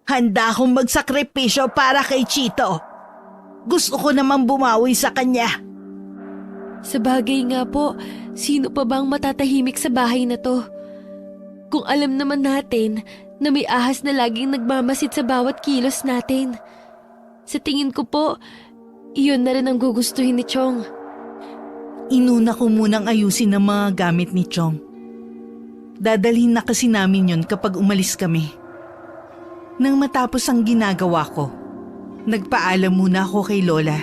Handa akong magsakripisyo para kay Chito. Gusto ko namang bumawi sa kanya. Sa bagay nga po, sino pa bang matatahimik sa bahay na to? Kung alam naman natin na may ahas na laging nagmamasid sa bawat kilos natin. Sa tingin ko po, iyon na rin ang gugustuhin ni Chong. Inuna ko munang ayusin ang mga gamit ni Chong. Dadalhin na kasi namin yun kapag umalis kami. Nang matapos ang ginagawa ko, nagpaalam muna ako kay Lola.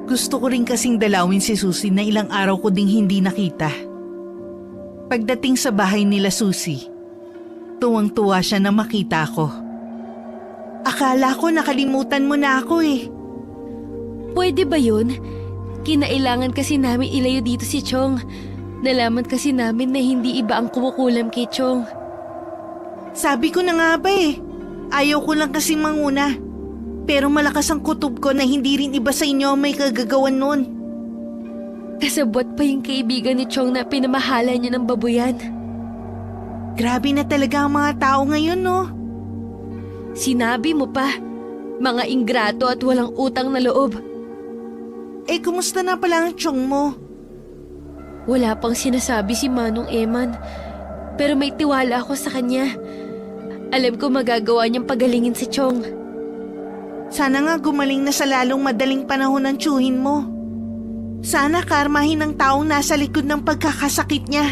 Gusto ko rin kasing dalawin si Susie na ilang araw ko ding hindi nakita. Pagdating sa bahay nila Susie, tuwang-tuwa siya na makita ko. Akala ko nakalimutan mo na ako eh. Pwede ba yun? Kinailangan kasi namin ilayo dito si Chong. Nalaman kasi namin na hindi iba ang kumukulam kay Chong. Sabi ko na nga ba eh. Ayaw ko lang kasing manguna. Pero malakas ang kutob ko na hindi rin iba sa inyo ang may kagagawan nun. Kasabwat pa yung kaibigan ni Chong na pinamahala niya ng babuyan. Grabe na talaga ang mga tao ngayon, no? Sinabi mo pa, mga ingrato at walang utang na loob. Eh, kumusta na pala ang tiyong mo? Wala pang sinasabi si Manong Eman, pero may tiwala ako sa kanya. Alam ko magagawa niyang pagalingin si Chong. Sana nga gumaling na sa lalong madaling panahon ng tiyuhin mo. Sana karmahin ang taong nasa likod ng pagkakasakit niya.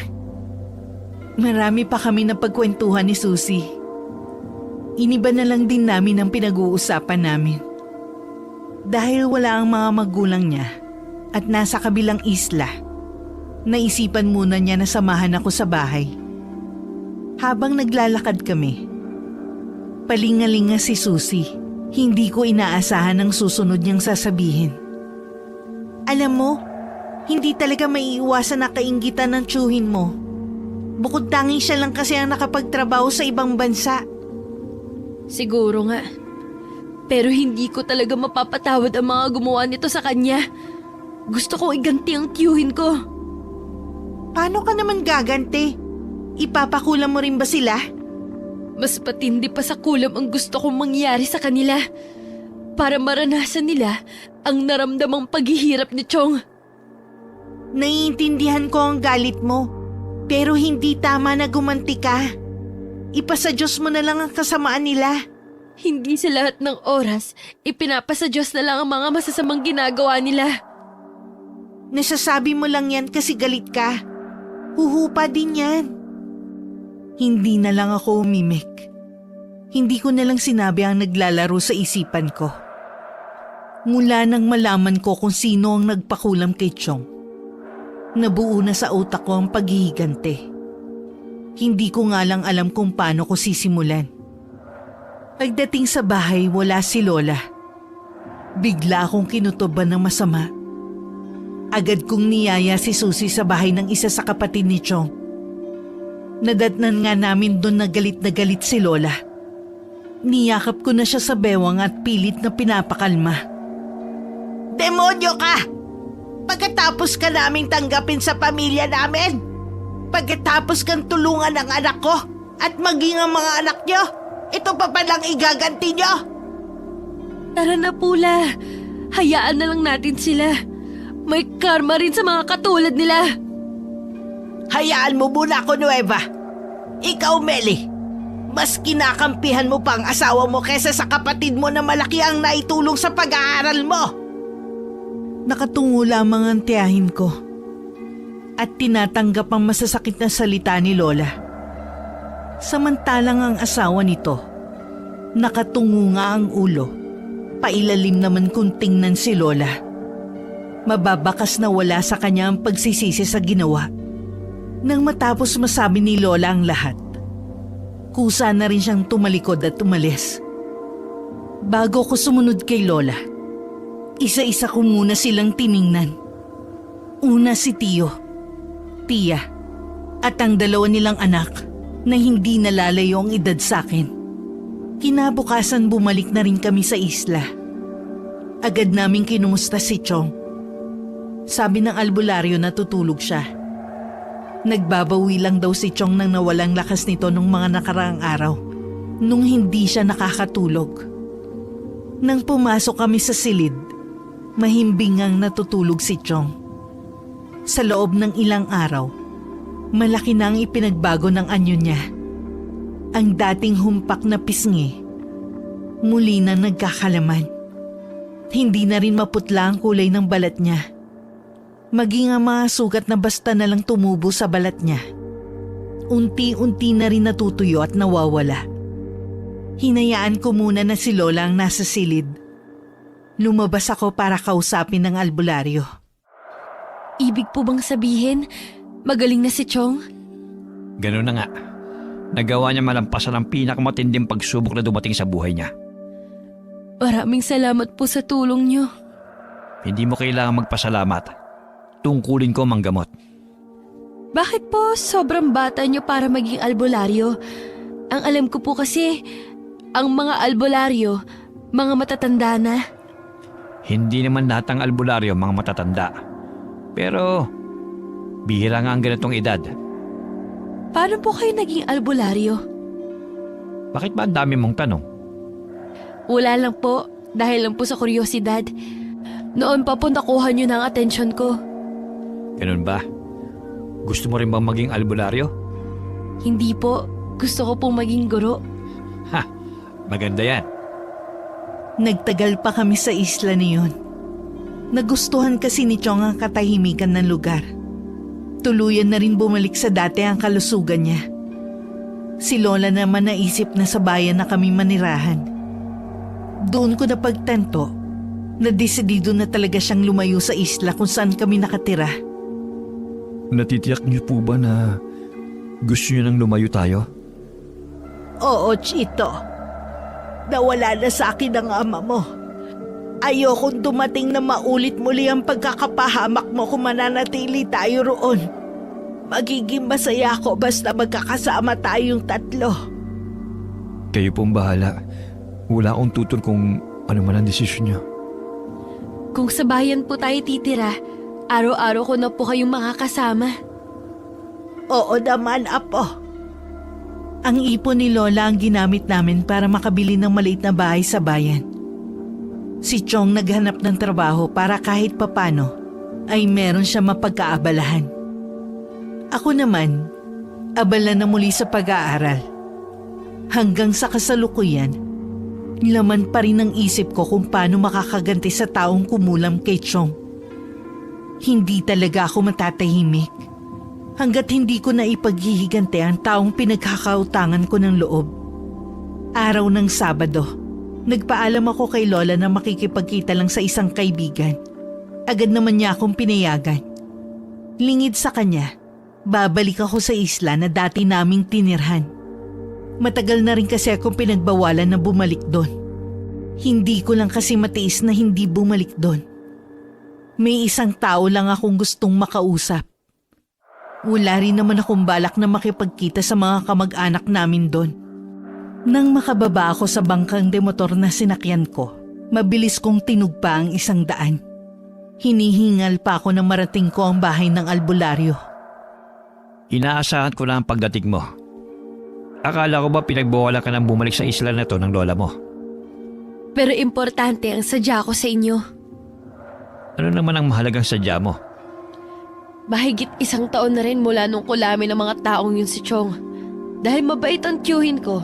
Marami pa kami na pagkwentuhan ni Susie. Iniba na lang din namin ang pinag-uusapan namin. Dahil wala ang mga magulang niya at nasa kabilang isla, naisipan muna niya na samahan ako sa bahay. Habang naglalakad kami, palingalinga si Susie. Hindi ko inaasahan ang susunod niyang sasabihin. Alam mo, hindi talaga maiiwasan na kainggitan ng tiyuhin mo. Bukod tanging siya lang kasi ang nakapagtrabaho sa ibang bansa. Siguro nga. Pero hindi ko talaga mapapatawad ang mga gumawa nito sa kanya. Gusto kong iganti ang tiyuhin ko. Paano ka naman gaganti? Ipapakulam mo rin ba sila? Mas patindi pa sa kulam ang gusto kong mangyari sa kanila. Para maranasan nila ang naramdamang paghihirap ni Chong. Naiintindihan ko ang galit mo, pero hindi tama na gumanti ka. Ipasa Diyos mo na lang ang kasamaan nila. Hindi sa lahat ng oras, ipinapasa Diyos na lang ang mga masasamang ginagawa nila. Nasasabi mo lang yan kasi galit ka. Huhupa din yan. Hindi na lang ako umimik. Hindi ko na lang sinabi ang naglalaro sa isipan ko. Mula nang malaman ko kung sino ang nagpakulam kay Chong, nabuo na sa utak ko ang paghihigante. Hindi ko nga lang alam kung paano ko sisimulan. Pagdating sa bahay, wala si Lola. Bigla akong kinutuban ng masama. Agad kong niyaya si Susie sa bahay ng isa sa kapatid ni Chong. Nadatnan nga namin doon na galit si Lola. Niyakap ko na siya sa bewang at pilit na pinapakalma. Demonyo ka! Pagkatapos ka naming tanggapin sa pamilya namin, pagkatapos kang tulungan ang anak ko at maging ang mga anak nyo, ito pa palang igaganti nyo! Tara na, Pula. Hayaan na lang natin sila. May karma rin sa mga katulad nila. Hayaan mo muna ako, Nueva. Ikaw, Meli, mas kinakampihan mo pa ang asawa mo kesa sa kapatid mo na malaki ang naitulong sa pag-aaral mo. Nakatungo lamang ang tiyahin ko at tinatanggap ang masasakit na salita ni Lola. Samantalang ang asawa nito, nakatungo nga ang ulo. Pailalim naman kung tingnan si Lola. Mababakas na wala sa kanya ang pagsisisi sa ginawa. Nang matapos masabi ni Lola ang lahat, kusa na rin siyang tumalikod at umalis. Bago ko sumunod kay Lola, isa-isa ko muna silang tiningnan. Una si Tio, Tia, at ang dalawa nilang anak na hindi nalalayo ang edad sa akin. Kinabukasan bumalik na rin kami sa isla. Agad naming kinumusta si Chong. Sabi ng albularyo na tutulog siya. Nagbabawi lang daw si Chong nang nawalang lakas nito nung mga nakaraang araw, nung hindi siya nakakatulog. Nang pumasok kami sa silid, mahimbing ang natutulog si Chong. Sa loob ng ilang araw, malaki na ang ipinagbago ng anyo niya. Ang dating humpak na pisngi, muli na nagkakalaman. Hindi na rin maputla ang kulay ng balat niya. Maging ang mga sugat na basta na lang tumubo sa balat niya. Unti-unti na rin natutuyo at nawawala. Hinayaan ko muna na si Lola ang nasa silid. Lumabas ako para kausapin ng albularyo. Ibig po bang sabihin, magaling na si Chong? Ganun na nga. Nagawa niya malampasan ang pinakamatinding pagsubok na dumating sa buhay niya. Maraming salamat po sa tulong niyo. Hindi mo kailangang magpasalamat. Tungkulin ko manggamot. Bakit po sobrang bata niyo para maging albularyo? Ang alam ko po kasi, ang mga albularyo, mga matatanda na. Hindi naman lahat ng albularyo mga matatanda. Pero, bihira nga ang ganitong edad. Paano po kayo naging albularyo? Bakit ba ang dami mong tanong? Wala lang po, dahil lang po sa kuryosidad. Noon pa po nakuha niyo ng atensyon ko. Ganun ba? Gusto mo rin bang maging albularyo? Hindi po, gusto ko pong maging guro. Ha, maganda yan. Nagtagal pa kami sa isla niyon. Nagustuhan kasi ni Chong ang katahimikan ng lugar. Tuluyan na rin bumalik sa dati ang kalusugan niya. Si Lola naman naisip na sa bayan na kami manirahan. Doon ko napagtanto na desidido na talaga siyang lumayo sa isla kung saan kami nakatira. Natitiyak niyo po ba na gusto niyo nang lumayo tayo? Oo, Chito. Nawala na sa akin ang ama mo. Ayokong dumating na maulit muli ang pagkakapahamak mo kung mananatili tayo roon. Magiging masaya ako basta magkakasama tayong tatlo. Kayo pong bahala. Wala akong tutol kung ano man ang desisyon niyo. Kung sa bayan po tayo titira, araw-araw ko na po kayong makakasama. Oo naman, Apo. Ang ipon ni Lola ang ginamit namin para makabili ng maliit na bahay sa bayan. Si Chong naghanap ng trabaho para kahit papano ay meron siya mapagkaabalahan. Ako naman, abala na muli sa pag-aaral. Hanggang sa kasalukuyan, laman pa rin ang isip ko kung paano makakaganti sa taong kumulam kay Chong. Hindi talaga ako matatahimik hanggat hindi ko na ipaghihigante ang taong pinagkakautangan ko ng loob. Araw ng Sabado, nagpaalam ako kay Lola na makikipagkita lang sa isang kaibigan. Agad naman niya akong pinayagan. Lingid sa kanya, babalik ako sa isla na dati naming tinirhan. Matagal na rin kasi akong pinagbawalan na bumalik doon. Hindi ko lang kasi matiis na hindi bumalik doon. May isang tao lang akong gustong makausap. Wala rin naman akong balak na makipagkita sa mga kamag-anak namin doon. Nang makababa ako sa bangkang demotor na sinakyan ko, mabilis kong tinugpa ang 100. Hinihingal pa ako na marating ko ang bahay ng albularyo. Inaasahan ko na ang pagdating mo. Akala ko ba pinagbawalan ka nang bumalik sa isla na to ng lola mo? Pero importante ang sadya ko sa inyo. Ano naman ang mahalagang sadya mo? Mahigit 1 taon na rin mula nung kulamin ng mga taong yun si Chong. Dahil mabait ang tiyuhin ko,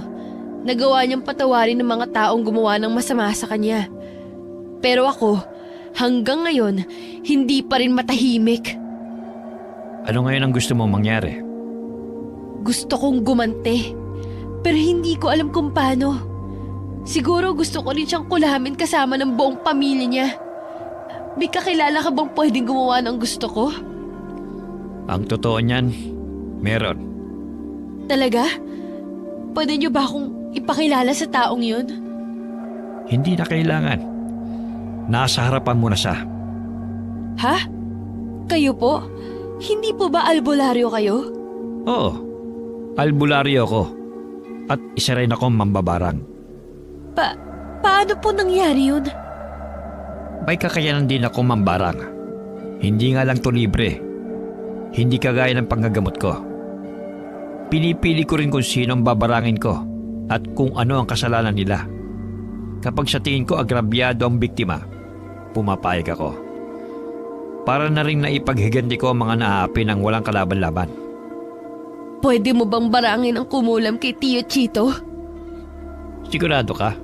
nagawa niyang patawarin ng mga taong gumawa ng masama sa kanya. Pero ako, hanggang ngayon, hindi pa rin matahimik. Ano ngayon ang gusto mong mangyari? Gusto kong gumante, pero hindi ko alam kung paano. Siguro gusto ko rin siyang kulamin kasama ng buong pamilya niya. May kakilala ka bang pwedeng gumawa ng gusto ko? Ang totoo niyan, meron. Talaga? Pwede niyo ba akong ipakilala sa taong yun? Hindi na kailangan. Nasa harapan mo na siya. Ha? Kayo po? Hindi po ba albularyo kayo? Oo, albularyo ko. At isa rin akong mambabarang. Paano po nangyari yun? May kakayanan din ako mambarang. Hindi nga lang to libre. Hindi kagaya ng panggagamot ko. Pinipili ko rin kung sino ang babarangin ko at kung ano ang kasalanan nila. Kapag sa tingin ko agrabyado ang biktima, pumapayag ako. Para na rin naipaghiganti ko ang mga naaapi ng walang kalaban-laban. Pwede mo bang barangin ang kumulam kay Tio Chito? Sigurado ka?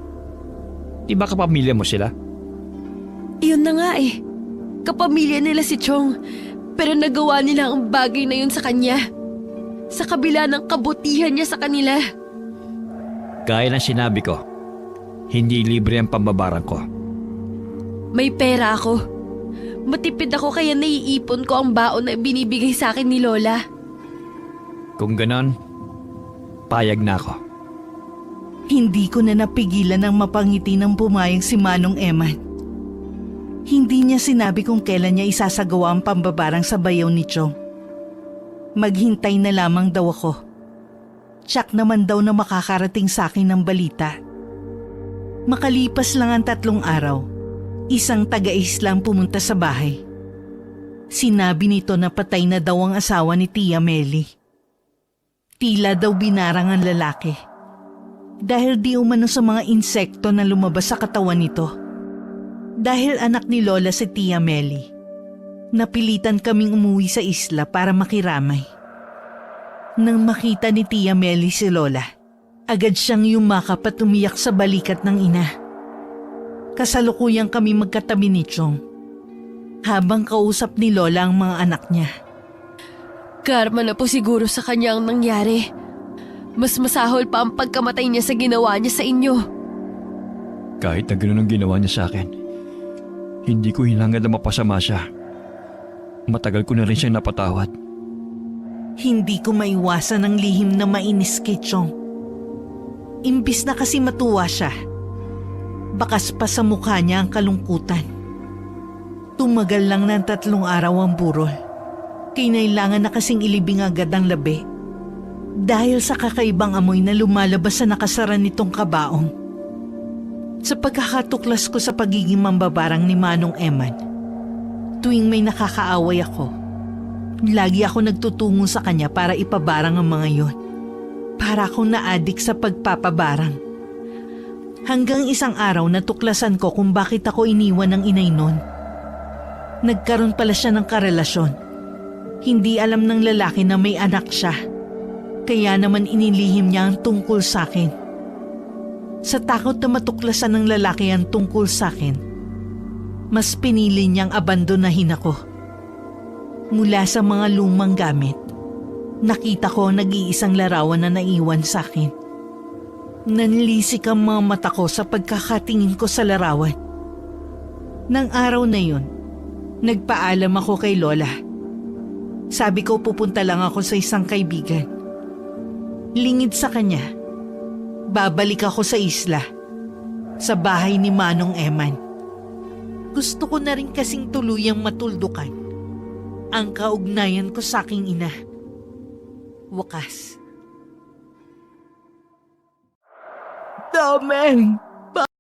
Di ba kapamilya mo sila? Iyon na nga eh. Kapamilya nila si Chong. Pero nagawa nila ang bagay na yun sa kanya. Sa kabila ng kabutihan niya sa kanila. Gaya ng sinabi ko, hindi libre ang pambabarang ko. May pera ako. Matipid ako kaya naiipon ko ang baon na binibigay sa akin ni Lola. Kung ganon, payag na ako. Hindi ko na napigilan ng mapangiti ng pumayag si Manong Eman. Hindi niya sinabi kung kailan niya isasagawa ang pambabarang sa bayaw ni Chong. Maghintay na lamang daw ako. Tsak naman daw na makakarating sa akin ng balita. Makalipas lang ang 3 araw, isang taga-Islam pumunta sa bahay. Sinabi nito na patay na daw ang asawa ni Tia Meli. Tila daw binarang ang lalaki. Dahil di umano sa mga insekto na lumabas sa katawan nito. Dahil anak ni Lola si Tia Meli, napilitan kaming umuwi sa isla para makiramay. Nang makita ni Tia Meli si Lola, agad siyang yumakap at umiyak sa balikat ng ina. Kasalukuyang kami magkatabi ni Chong, habang kausap ni Lola ang mga anak niya. Karma na po siguro sa kanya ang nangyari. Mas masahol pa ang pagkamatay niya sa ginawa niya sa inyo. Kahit na ganun ang ginawa niya sa akin, hindi ko hinangad na mapasama siya. Matagal ko na rin siyang napatawad. Hindi ko maiwasan ang lihim na mainis kay Chong. Imbis na kasi matuwa siya, bakas pa sa mukha niya ang kalungkutan. Tumagal lang ng 3 araw ang burol. Kinailangan na kasing ilibing agad ang labi. Dahil sa kakaibang amoy na lumalabas sa nakasara nitong kabaong. Sa pagkakatuklas ko sa pagiging mambabarang ni Manong Eman, tuwing may nakakaaway ako, lagi ako nagtutungo sa kanya para ipabarang ang mga yon. Para akong naadik sa pagpapabarang. Hanggang isang araw natuklasan ko kung bakit ako iniwan ng inay nun. Nagkaroon pala siya ng karelasyon. Hindi alam ng lalaki na may anak siya. Kaya naman inilihim niya ang tungkol sa akin. Sa takot na matuklasan ng lalaki ang tungkol sa akin, mas pinili niyang abandonahin ako. Mula sa mga lumang gamit, nakita ko ang nag-iisang larawan na naiwan sa akin. Nanlisik ang mga mata ko sa pagkakatingin ko sa larawan. Nang araw na yun, nagpaalam ako kay Lola. Sabi ko pupunta lang ako sa isang kaibigan. Lingid sa kanya, babalik ako sa isla, sa bahay ni Manong Eman. Gusto ko na rin kasing tuluyang matuldukan ang kaugnayan ko sa aking ina. Wakas. Dameng,